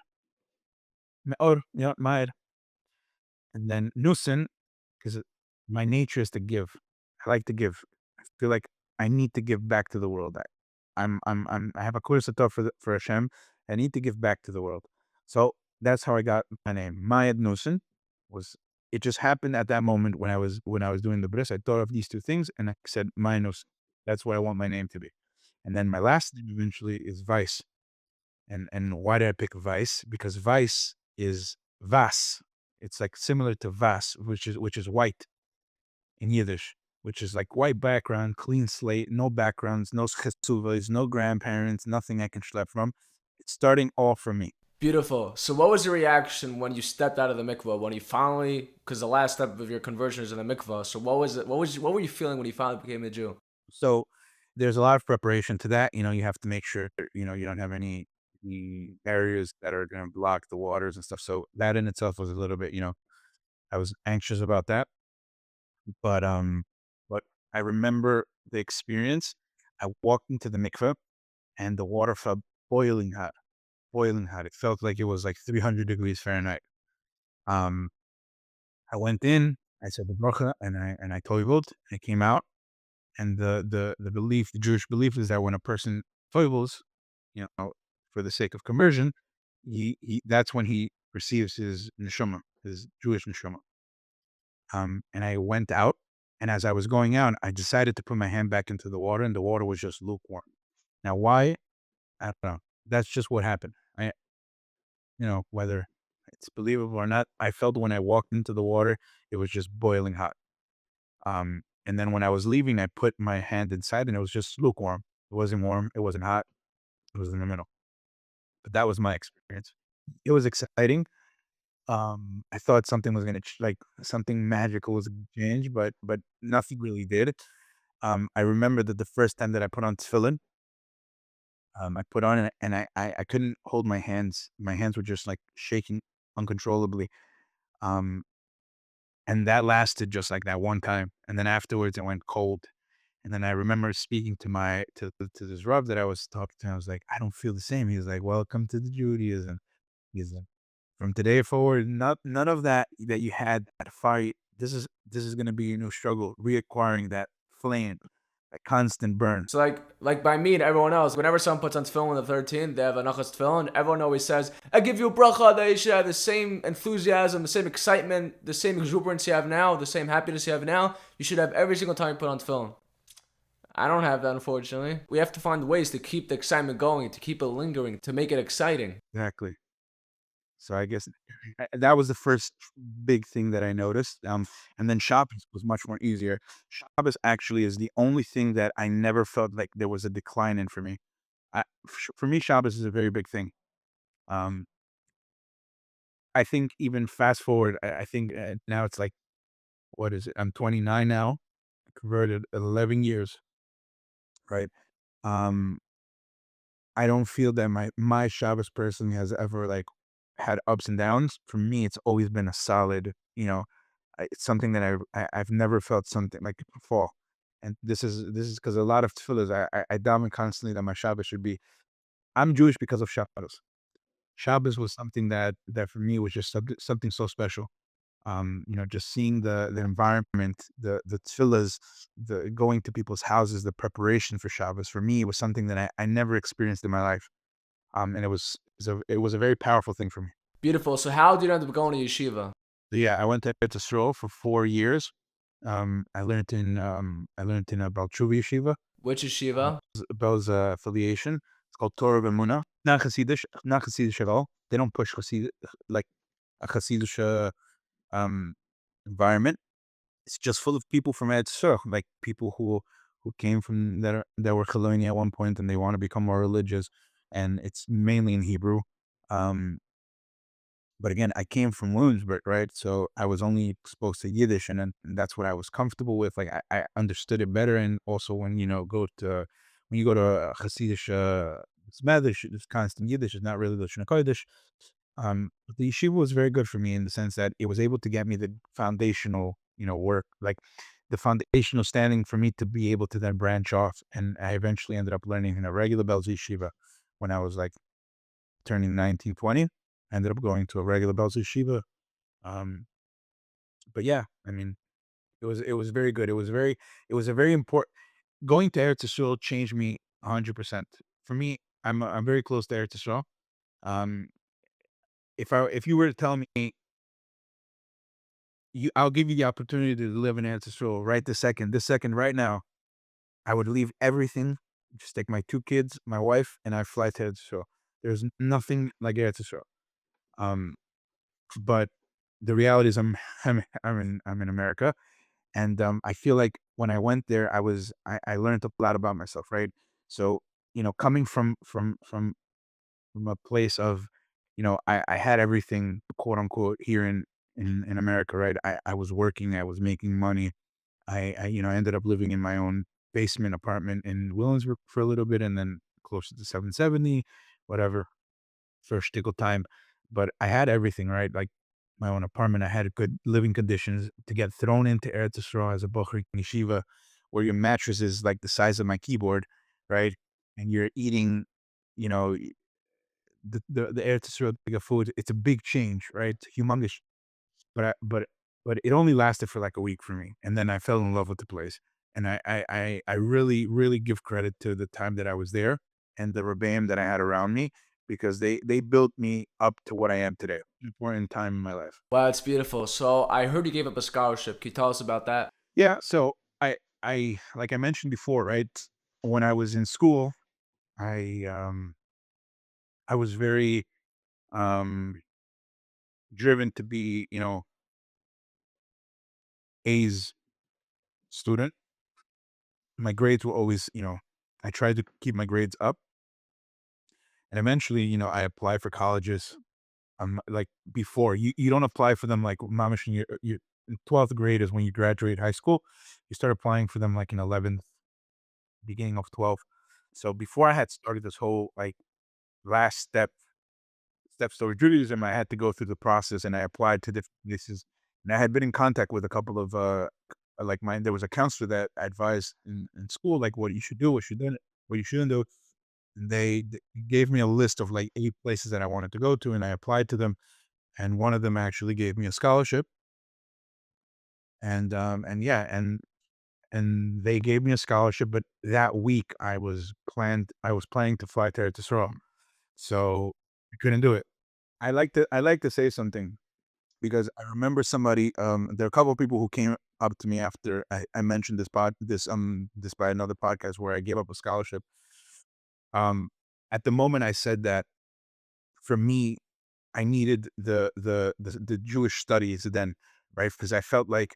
or yeah, Mair, and then Nusin, because my nature is to give. I like to give. I feel like I need to give back to the world. I have a course to for for Hashem. I need to give back to the world. So that's how I got my name. Mayed Nusin was. It just happened at that moment when I was doing the bris. I thought of these two things and I said Mayed Nusin. That's what I want my name to be. And then my last name eventually is Weiss. And why did I pick Weiss? Because Weiss is Vas. It's like similar to Vas, which is white in Yiddish, which is like white background, clean slate, no backgrounds, no chesuvas, no grandparents, nothing I can schlep from. It's starting all from me. Beautiful. So, what was your reaction when you stepped out of the mikvah? When you finally, because the last step of your conversion is in the mikvah. So, what was it? What were you feeling when you finally became a Jew? So there's a lot of preparation to that. You have to make sure, you don't have any barriers that are going to block the waters and stuff. So that in itself was a little bit, I was anxious about that. But but I remember the experience. I walked into the mikveh and the water felt boiling hot, boiling hot. It felt like it was like 300 degrees Fahrenheit. Um, I went in, I said the bracha, and I toiveled. I came out, and the Jewish belief is that when a person toivels, for the sake of conversion, that's when he receives his neshama, his Jewish neshama. And I went out, and as I was going out, I decided to put my hand back into the water, and the water was just lukewarm. Now, why? I don't know. That's just what happened. Whether it's believable or not, I felt when I walked into the water, it was just boiling hot. And then when I was leaving, I put my hand inside, and it was just lukewarm. It wasn't warm. It wasn't hot. It was in the middle. But that was my experience. It was exciting. I thought something was gonna like something magical was gonna change, but nothing really did. I remember that the first time that I put on tefillin, I put on it and I couldn't hold my hands. My hands were just like shaking uncontrollably. Um, and that lasted just like that one time. And then afterwards it went cold. And then I remember speaking to this Rav that I was talking to. I was like, I don't feel the same. He was like, welcome to the Judaism. He's like, from today forward, none of that you had at fight. This is gonna be a new struggle, reacquiring that flame, that constant burn. So, like by me and everyone else, whenever someone puts on tefillin on the 13th, they have a nachas tefillin. Everyone always says, "I give you a bracha that you should have the same enthusiasm, the same excitement, the same exuberance you have now, the same happiness you have now. You should have every single time you put on tefillin." I don't have that, unfortunately. We have to find ways to keep the excitement going, to keep it lingering, to make it exciting. Exactly. So I guess that was the first big thing that I noticed. And then Shabbos was much more easier. Shabbos actually is the only thing that I never felt like there was a decline in for me. For me, Shabbos is a very big thing. Um, I think even fast forward, I think now it's like, what is it? I'm 29 now, converted 11 years, right? Um, I don't feel that my Shabbos person has ever like had ups and downs. For me, it's always been a solid, it's something that I've never felt something like fall. And this is because a lot of tefillahs I daven constantly that my Shabbos should be. I'm Jewish because of Shabbos. Shabbos was something that for me was just something so special. Just seeing the environment, the tefillahs, the going to people's houses, the preparation for Shabbos, for me, it was something that I never experienced in my life. And it was a very powerful thing for me. Beautiful. So how did you end up going to yeshiva? So yeah, I went to Eretz Yisrael for 4 years. I learned in a Balchuva yeshiva, Which yeshiva? Bel's affiliation. It's called Torah V'Emunah. Not Hasidic at all. They don't push Hasid like a Hasidic environment. It's just full of people from Eretz Yisrael, like people who came from that were Chaloni at one point and they want to become more religious, and it's mainly in Hebrew. Um, But again, I came from Williamsburg, right? So I was only exposed to Yiddish, and that's what I was comfortable with. Like I understood it better, and also when you go to Hasidic Smedish, it's constant Yiddish. It's not really Lashon Kodesh. But the yeshiva was very good for me in the sense that it was able to get me the foundational, work, like the foundational standing for me to be able to then branch off. And I eventually ended up learning in a regular Belz yeshiva when I was like turning 19, 20. I ended up going to a regular Belz yeshiva. Um, but yeah, I mean, it was very good. It was a very important. Going to Eretz Yisrael changed me 100%. For me, I'm very close to Eretz Yisrael. Um, if you were to tell me I'll give you the opportunity to live in Eretz Yisrael right this second, right now, I would leave everything, just take my 2 kids, my wife, and I fly to Eretz Yisrael. There's nothing like Eretz Yisrael. Um, but the reality is I'm in America, and I feel like when I went there, I learned a lot about myself, right? So coming from a place of, I had everything, quote unquote, here in America, right? I was working, I was making money. I ended up living in my own basement apartment in Williamsburg for a little bit, and then closer to 770, whatever, for shtickle time. But I had everything, right? Like my own apartment. I had good living conditions. To get thrown into Eretz Yisrael as a bocher yeshiva, where your mattress is like the size of my keyboard, right? And you're eating, you know, the Eretz Yisrael bag of food. It's a big change, right? It's humongous. But it only lasted for like a week for me, and then I fell in love with the place. And I really really give credit to the time that I was there and the rebbeim that I had around me, because they built me up to what I am today. Important time in my life. Wow, it's beautiful. So I heard you gave up a scholarship. Can you tell us about that? Yeah. So I like I mentioned before, right? When I was in school, I um I was very driven to be, A's student. My grades were always, I tried to keep my grades up. And eventually, I applied for colleges. Like before, you don't apply for them like mamish in your in 12th grade is when you graduate high school. You start applying for them like in 11th, beginning of 12th. So before I had started this whole like last steps toward Judaism, I had to go through the process, and I applied to different places. And I had been in contact with a couple of like mine. There was a counselor that advised in school like what you should do, what you shouldn't do. And they gave me a list of like 8 places that I wanted to go to, and I applied to them. And one of them actually gave me a scholarship, and yeah, and they gave me a scholarship. But that week I was planning to fly to Eretz Yisrael, so I couldn't do it. I like to say something, because I remember somebody. There are a couple of people who came up to me after I mentioned this by another podcast where I gave up a scholarship. Um, at the moment I said that, for me, I needed the Jewish studies then, right? Because I felt like,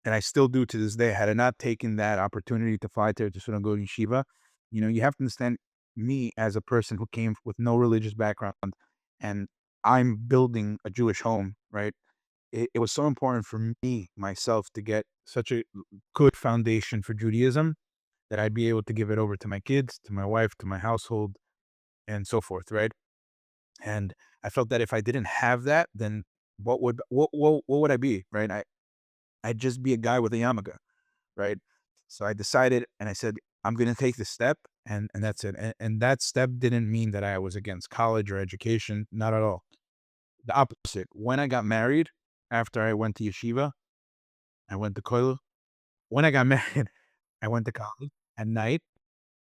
and I still do to this day, had I not taken that opportunity to fly there to sort of go to yeshiva, you have to understand me as a person who came with no religious background, and I'm building a Jewish home, right? It was so important for me myself to get such a good foundation for Judaism that I'd be able to give it over to my kids, to my wife, to my household, and so forth, right? And I felt that if I didn't have that, then what would I be, right? I'd just be a guy with a yarmulke, right? So I decided, and I said, I'm going to take the step, and that's it. And that step didn't mean that I was against college or education, not at all. The opposite. When I got married, after I went to yeshiva. I went to Colel. When I got married, I went to college at night.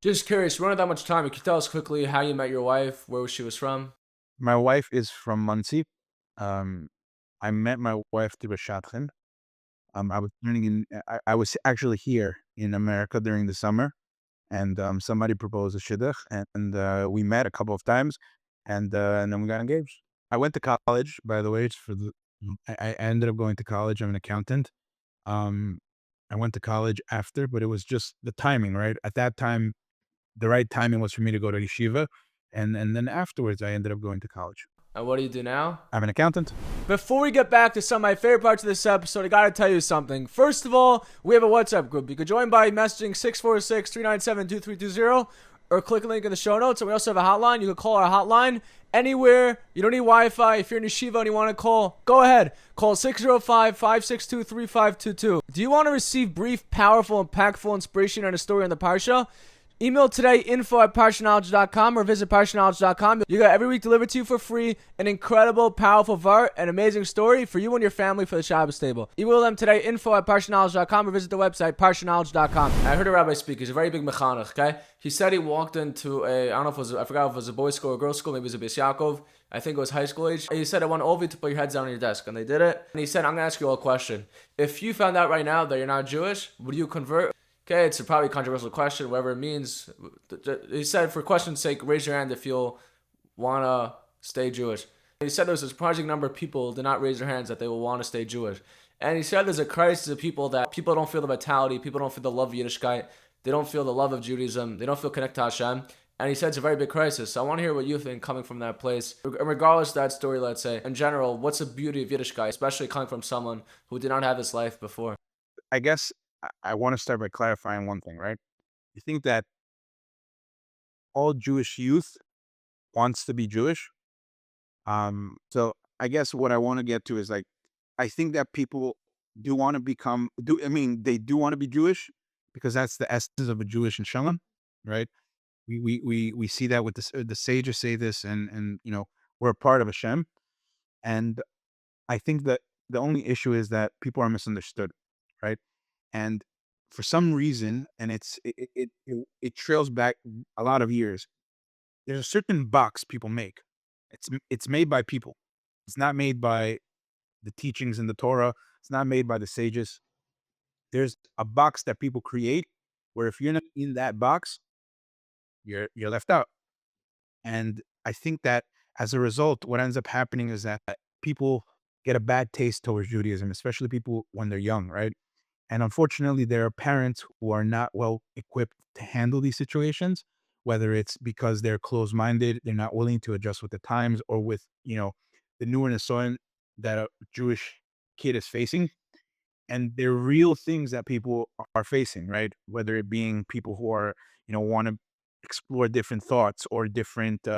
Just curious, we don't have that much time. Can you tell us quickly how you met your wife, where she was from? My wife is from Muncie. Um, I met my wife through a shadchan. I was learning I was actually here in America during the summer, and somebody proposed a shidduch, and we met a couple of times, and then we got engaged. I went to college, by the way. It's for the I ended up going to college. I'm an accountant. Um, I went to college after, but it was just the timing, right? At that time, the right timing was for me to go to yeshiva, and then afterwards, I ended up going to college. And what do you do now? I'm an accountant. Before we get back to some of my favorite parts of this episode, I gotta tell you something. First of all, we have a WhatsApp group. You can join by messaging 646-397-2320 or click a link in the show notes. And we also have a hotline. You can call our hotline anywhere. You don't need Wi-Fi. If you're in yeshiva and you want to call, go ahead. Call 605-562-3522. Do you want to receive brief, powerful, impactful inspiration on a story on the Parsha? Email today, info@parshanknowledge.com, or visit parshanknowledge.com. You got every week delivered to you for free an incredible, powerful vart, an amazing story for you and your family for the Shabbos table. Email them today, info@parshanknowledge.com, or visit the website, parshanknowledge.com. I heard a rabbi speak. He's a very big mechanech, okay? He said he walked into I don't know if it was, I forgot if it was a boys' school or a girls' school, maybe it was a Beis Yaakov. I think it was high school age. He said, I want all of you to put your heads down on your desk. And they did it. And he said, I'm going to ask you all a question. If you found out right now that you're not Jewish, would you convert? Okay, it's a probably controversial question, whatever it means. He said, for question's sake, raise your hand if you'll want to stay Jewish. He said there was a surprising number of people who did not raise their hands that they will want to stay Jewish. And he said there's a crisis of people that people don't feel the vitality, people don't feel the love of Yiddishkeit, they don't feel the love of Judaism, they don't feel connected to Hashem. And he said it's a very big crisis. So I want to hear what you think coming from that place. Regardless of that story, let's say, in general, what's the beauty of Yiddishkeit, especially coming from someone who did not have this life before? I guess I want to start by clarifying one thing, right? You think that all Jewish youth wants to be Jewish? So I guess what I want to get to is like, I think that people do want to they do want to be Jewish because that's the essence of a Jewish Shalom, right? We see that with the sages say this, and we're a part of Hashem, and I think that the only issue is that people are misunderstood, right? And for some reason, and it trails back a lot of years. There's a certain box people make. It's made by people. It's not made by the teachings in the Torah. It's not made by the sages. There's a box that people create where if you're not in that box, you're left out. And I think that as a result, what ends up happening is that people get a bad taste towards Judaism, especially people when they're young, right? And unfortunately, there are parents who are not well equipped to handle these situations, whether it's because they're closed-minded, they're not willing to adjust with the times, or with, the newer Nisoyan that a Jewish kid is facing. And they're real things that people are facing, right? Whether it being people who are, want to explore different thoughts or different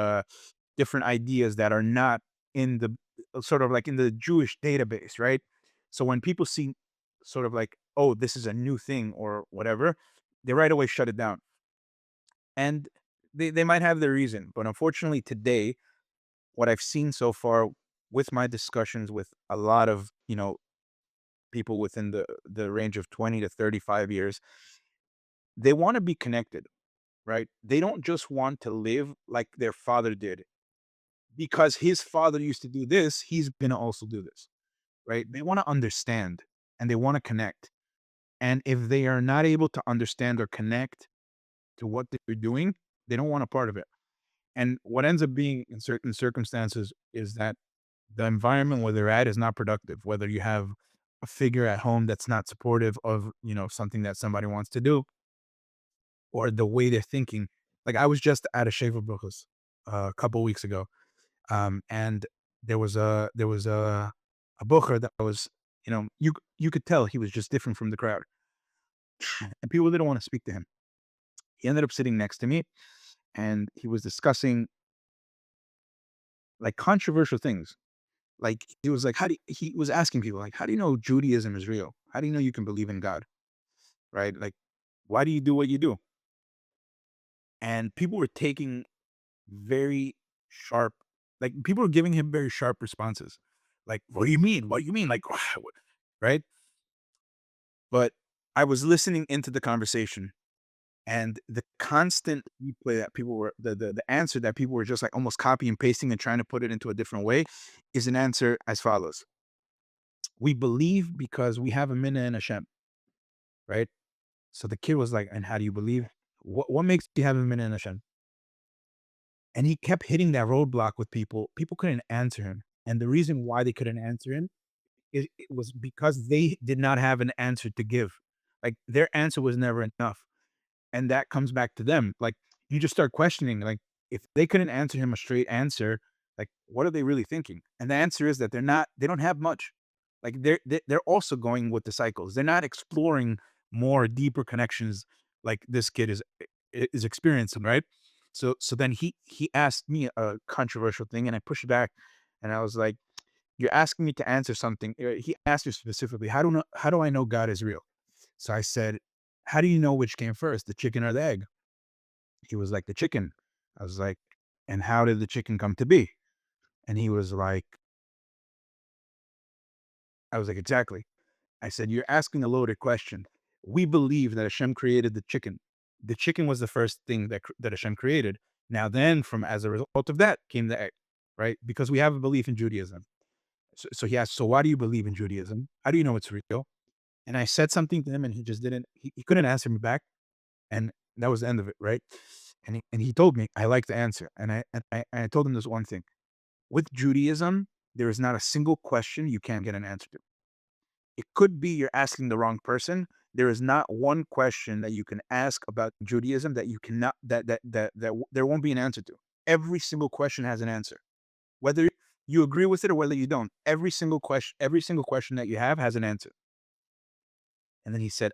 ideas that are not in the sort of like in the Jewish database, right? So when people see sort of like, oh, this is a new thing or whatever, they right away shut it down. And they might have their reason. But unfortunately, today, what I've seen so far with my discussions with a lot of, people within the range of 20 to 35 years, they want to be connected, right? They don't just want to live like their father did. Because his father used to do this, he's going to also do this, right? They want to understand and they want to connect. And if they are not able to understand or connect to what they're doing, they don't want a part of it. And what ends up being in certain circumstances is that the environment where they're at is not productive, whether you have a figure at home that's not supportive of, something that somebody wants to do, or the way they're thinking. Like I was just at a Shaver Brooklyn a couple weeks ago. And there was a booker that was, you could tell he was just different from the crowd, and people didn't want to speak to him. He ended up sitting next to me, and he was discussing like controversial things. Like he was like, he was asking people like, how do you know Judaism is real? How do you know you can believe in God? Right? Like, why do you do what you do? And people were taking very sharp, like people were giving him very sharp responses. Like, what do you mean? What do you mean? Like, right? But I was listening into the conversation, and the constant replay that people were the answer that people were just like almost copy and pasting and trying to put it into a different way is an answer as follows. We believe because we have a minna and a shem, right? So the kid was like, and how do you believe? What makes you have a minna and a shem? And he kept hitting that roadblock with people. People couldn't answer him. And the reason why they couldn't answer him, it was because they did not have an answer to give. Like their answer was never enough. And that comes back to them. Like you just start questioning, like if they couldn't answer him a straight answer, like what are they really thinking? And the answer is that they don't have much. Like they're also going with the cycles. They're not exploring more deeper connections like this kid is experiencing, right? So then he asked me a controversial thing and I pushed back and I was like, you're asking me to answer something. He asked me specifically, how do I know God is real? So I said, how do you know which came first, the chicken or the egg? He was like, the chicken. I was like, and how did the chicken come to be? And he was like, I was like, exactly. I said, you're asking a loaded question. We believe that Hashem created the chicken. The chicken was the first thing that Hashem created. Now then, from as a result of that came the egg, right? Because we have a belief in Judaism. So he asked, so why do you believe in Judaism? How do you know it's real? And I said something to him and he just didn't, he couldn't answer me back. And that was the end of it, right? And he told me, I like the answer. And I told him this one thing. With Judaism, there is not a single question you can't get an answer to. It could be you're asking the wrong person. There is not one question that you can ask about Judaism that you cannot there won't be an answer to. Every single question has an answer. Whether you agree with it or whether you don't, every single question that you have has an answer. And then he said,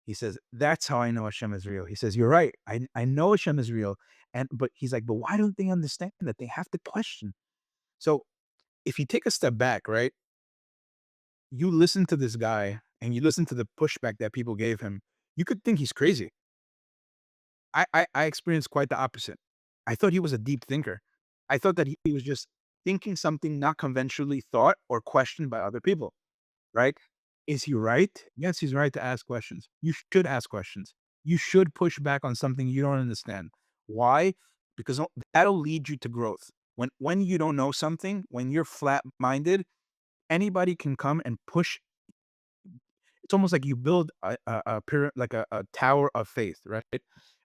he says, that's how I know Hashem is real. He says, you're right. I know Hashem is real. But he's like, but why don't they understand that they have to question? So if you take a step back, right, you listen to this guy and you listen to the pushback that people gave him, you could think he's crazy. I experienced quite the opposite. I thought he was a deep thinker. I thought that he was just thinking something not conventionally thought or questioned by other people, right? Is he right? Yes, he's right to ask questions. You should ask questions. You should push back on something you don't understand. Why? Because that'll lead you to growth. When you don't know something, when you're flat minded, anybody can come and push. It's almost like you build a pyramid, like a tower of faith, right?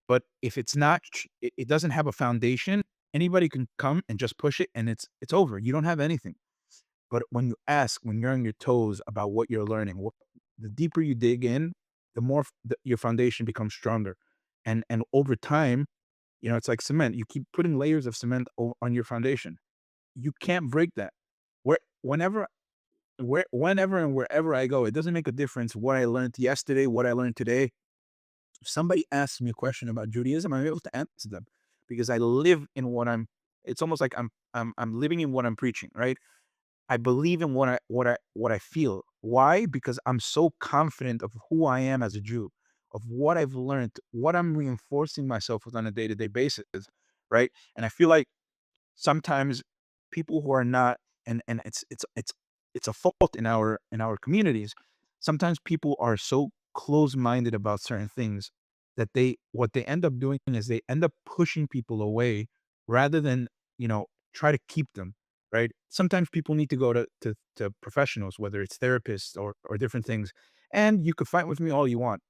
But if it's not, it doesn't have a foundation. Anybody can come and just push it, and it's over. You don't have anything. But when you ask, when you're on your toes about what you're learning, the deeper you dig in, the more your foundation becomes stronger, and over time, it's like cement. You keep putting layers of cement on your foundation. You can't break that. Where whenever and wherever I go, it doesn't make a difference what I learned yesterday, what I learned today. If somebody asks me a question about Judaism, I'm able to answer them because I live in what I'm. It's almost like I'm living in what I'm preaching, right? I believe in what I feel. Why? Because I'm so confident of who I am as a Jew, of what I've learned, what I'm reinforcing myself with on a day-to-day basis, right? And I feel like sometimes people who are not, and it's a fault in our communities. Sometimes people are so close-minded about certain things that what they end up doing is they end up pushing people away rather than try to keep them, right? Sometimes people need to go to professionals, whether it's therapists or different things. And you could fight with me all you want,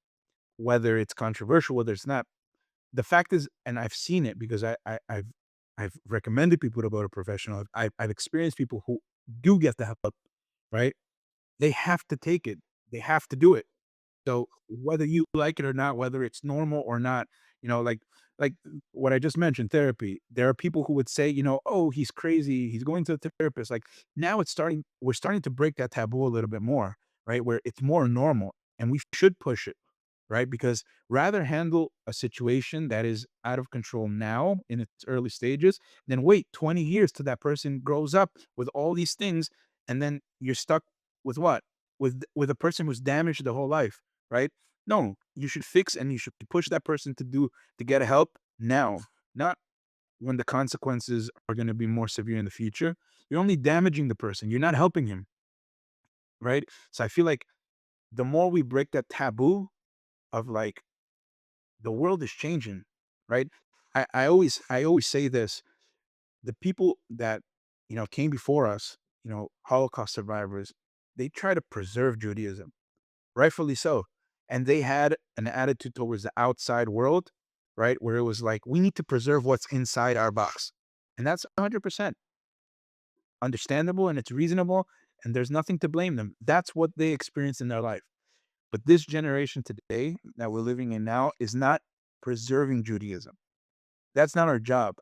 whether it's controversial, whether it's not. The fact is, and I've seen it because I've recommended people to go to professional. I've experienced people who do get the help, right? They have to take it. They have to do it. So whether you like it or not, whether it's normal or not, like what I just mentioned, therapy. There are people who would say, oh, he's crazy. He's going to the therapist. Like now we're starting to break that taboo a little bit more, right? Where it's more normal and we should push it, right? Because rather handle a situation that is out of control now in its early stages than wait 20 years till that person grows up with all these things. And then you're stuck with what? With a person who's damaged the whole life, right? No, you should fix and you should push that person to get help now, not when the consequences are going to be more severe in the future, you're only damaging the person. You're not helping him, right? So I feel like the more we break that taboo of like the world is changing, right? I always say this: the people that came before us, Holocaust survivors, they try to preserve Judaism, rightfully so, and they had an attitude towards the outside world, right, where it was like we need to preserve what's inside our box, and that's 100% understandable and it's reasonable, and there's nothing to blame them. That's what they experienced in their life. But this generation today that we're living in now is not preserving Judaism. That's not our job.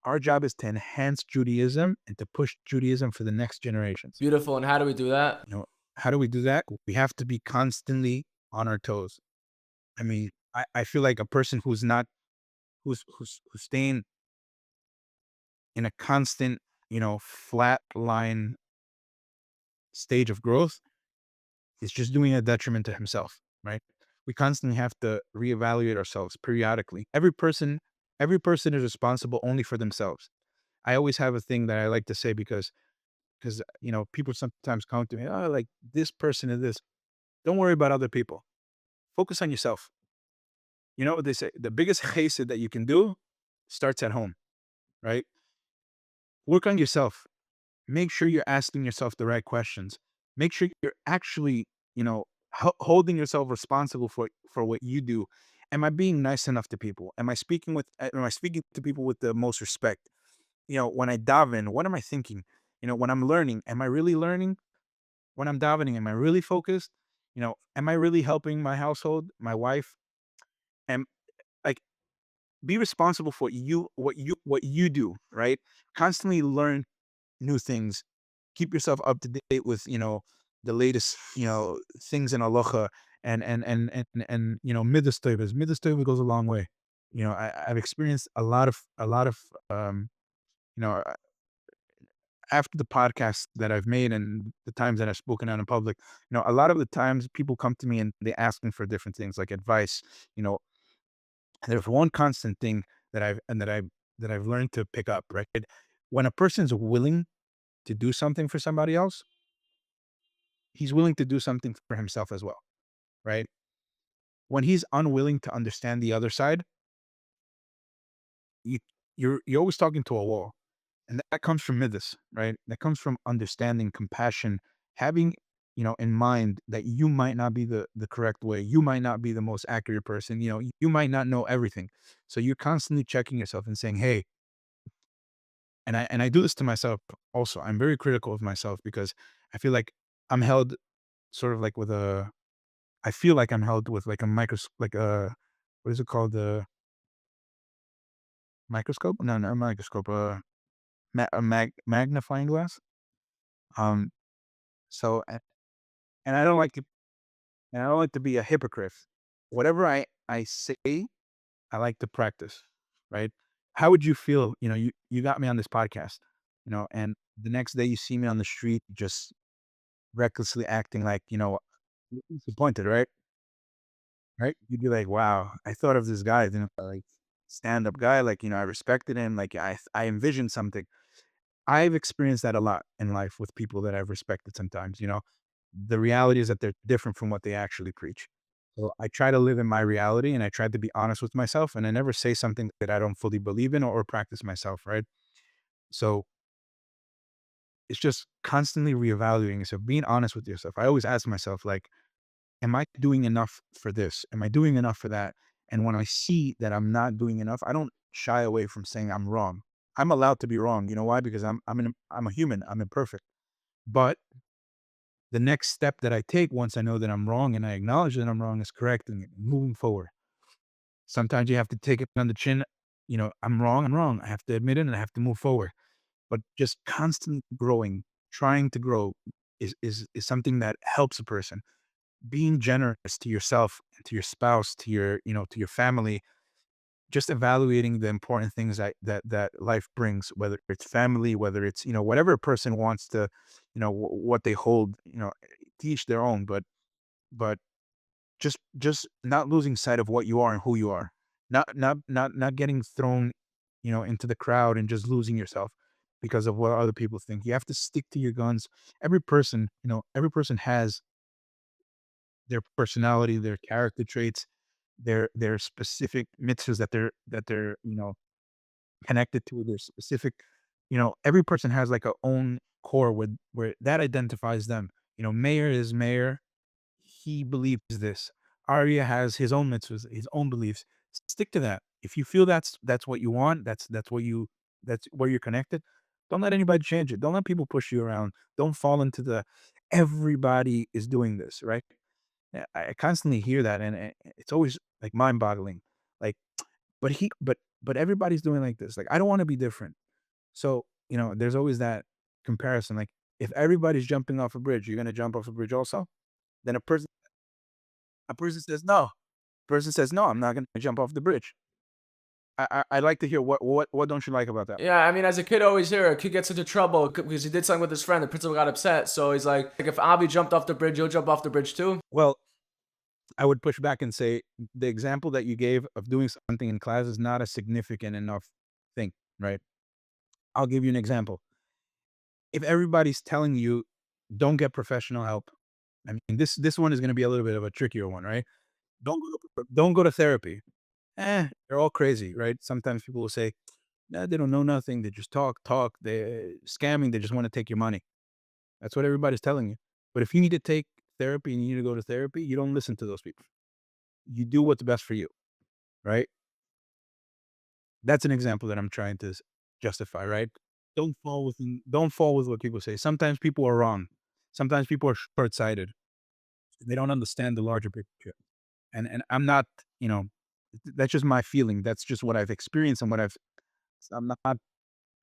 Our job is to enhance Judaism and to push Judaism for the next generations. Beautiful. And how do we do that? How do we do that? We have to be constantly on our toes. I mean, I feel like a person who's not who's staying in a constant, flat line stage of growth is just doing a detriment to himself, right? We constantly have to reevaluate ourselves periodically. Every person is responsible only for themselves. I always have a thing that I like to say because people sometimes come to me, oh, like this person is this. Don't worry about other people. Focus on yourself. You know what they say? The biggest chesed that you can do starts at home, right? Work on yourself. Make sure you're asking yourself the right questions. Make sure you're actually, holding yourself responsible for what you do. Am I being nice enough to people? Am I speaking to people with the most respect? When I daven, what am I thinking? When I'm learning, am I really learning? When I'm davening, am I really focused? Am I really helping my household, my wife? Am like be responsible for what you do, right? Constantly learn new things. Keep yourself up to date with, the latest, things in halacha and midas tovas. Midas tova goes a long way. I've experienced a lot of you know after the podcast that I've made and the times that I've spoken out in public, a lot of the times people come to me and they ask me for different things like advice. You know, there's one constant thing that I've learned to pick up, right? When a person's willing to do something for somebody else, he's willing to do something for himself as well, right? When he's unwilling to understand the other side, you you're always talking to a wall. And that comes from midas, right? That comes from understanding, compassion, having, in mind that you might not be the correct way. You might not be the most accurate person. You might not know everything. So you're constantly checking yourself and saying, hey, and I do this to myself also. I'm very critical of myself because I feel like I'm held sort of like with a I feel like I'm held with like a like a what is it called? The microscope? No, not a microscope. A magnifying glass. Um, so and I don't like to be a hypocrite. Whatever I say, I like to practice, right? How would you feel? You got me on this podcast, and the next day you see me on the street just recklessly acting like, disappointed, right? Right? You'd be like, wow, I thought of this guy, like stand up guy, like, I respected him, like I envisioned something. I've experienced that a lot in life with people that I've respected sometimes. The reality is that they're different from what they actually preach. So I try to live in my reality and I try to be honest with myself and I never say something that I don't fully believe in or practice myself, right? So it's just constantly reevaluating. So being honest with yourself. I always ask myself, like, am I doing enough for this? Am I doing enough for that? And when I see that I'm not doing enough, I don't shy away from saying I'm wrong. I'm allowed to be wrong. You know why? Because I'm a human. I'm imperfect. But the next step that I take once I know that I'm wrong and I acknowledge that I'm wrong is correcting it, moving forward. Sometimes you have to take it on the chin. I'm wrong. I'm wrong. I have to admit it and I have to move forward. But just constant growing, trying to grow is something that helps a person. Being generous to yourself, to your spouse, to your family, just evaluating the important things that life brings, whether it's family, whether it's, whatever a person wants to, what they hold, teach their own, but just not losing sight of what you are and who you are. Not getting thrown, into the crowd and just losing yourself because of what other people think. You have to stick to your guns. Every person has their personality, their character traits, their specific mitzvahs that they're connected to. Their specific, every person has like a own core where that identifies them. Mayor is mayor. He believes this. Arya has his own mitzvahs, his own beliefs. Stick to that. If you feel that's what you want, that's where you're connected. Don't let anybody change it. Don't let people push you around. Don't fall into the everybody is doing this, right? I constantly hear that, and it's always like mind-boggling. Like, but everybody's doing like this. Like, I don't want to be different. So there's always that comparison. Like, if everybody's jumping off a bridge, you're gonna jump off a bridge also. Then a person says no. Person says no. I'm not gonna jump off the bridge. I'd like to hear what don't you like about that? Yeah, I mean, as a kid, I always hear a kid gets into trouble because he did something with his friend. The principal got upset, so he's like, if Avi jumped off the bridge, you'll jump off the bridge too. Well, I would push back and say the example that you gave of doing something in class is not a significant enough thing, right? I'll give you an example. If everybody's telling you don't get professional help, I mean this one is going to be a little bit of a trickier one, right? Don't go to therapy. They're all crazy, right? Sometimes people will say, nah, they don't know nothing. They just talk. They're scamming. They just want to take your money. That's what everybody's telling you. But if you need to take therapy and you need to go to therapy, you don't listen to those people. You do what's best for you, right? That's an example that I'm trying to justify, right? Don't fall with what people say. Sometimes people are wrong. Sometimes people are short-sighted. They don't understand the larger picture. And I'm not, you know, that's just my feeling. That's just what I've experienced and I'm not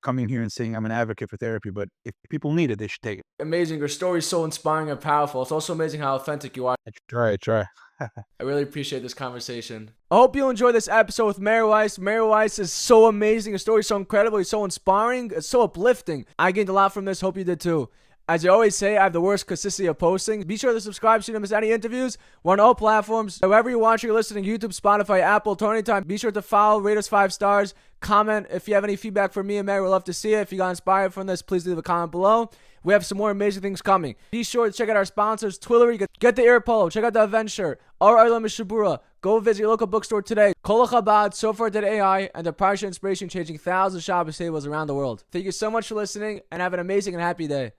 coming here and saying I'm an advocate for therapy, but if people need it, they should take it. Amazing. Your story is so inspiring and powerful. It's also amazing how authentic you are. I try. I really appreciate this conversation. I hope you enjoyed this episode with Mayor Weiss. Mayor Weiss is so amazing. His story is so incredible. He's so inspiring. It's so uplifting. I gained a lot from this. Hope you did too. As I always say, I have the worst consistency of posting. Be sure to subscribe so you don't miss any interviews. We're on all platforms. Wherever you're watching or listening, YouTube, Spotify, Apple, turn anytime. Be sure to follow, rate us 5 stars, comment. If you have any feedback for me and Mary, we'd love to see it. If you got inspired from this, please leave a comment below. We have some more amazing things coming. Be sure to check out our sponsors, Twillory. Get the ear polo. Check out the event shirt. Our Olam is Berurah. Go visit your local bookstore today. Colel, Chabad, Sofer.ai, and the Parsha Inspiration changing thousands of Shabbos tables around the world. Thank you so much for listening, and have an amazing and happy day.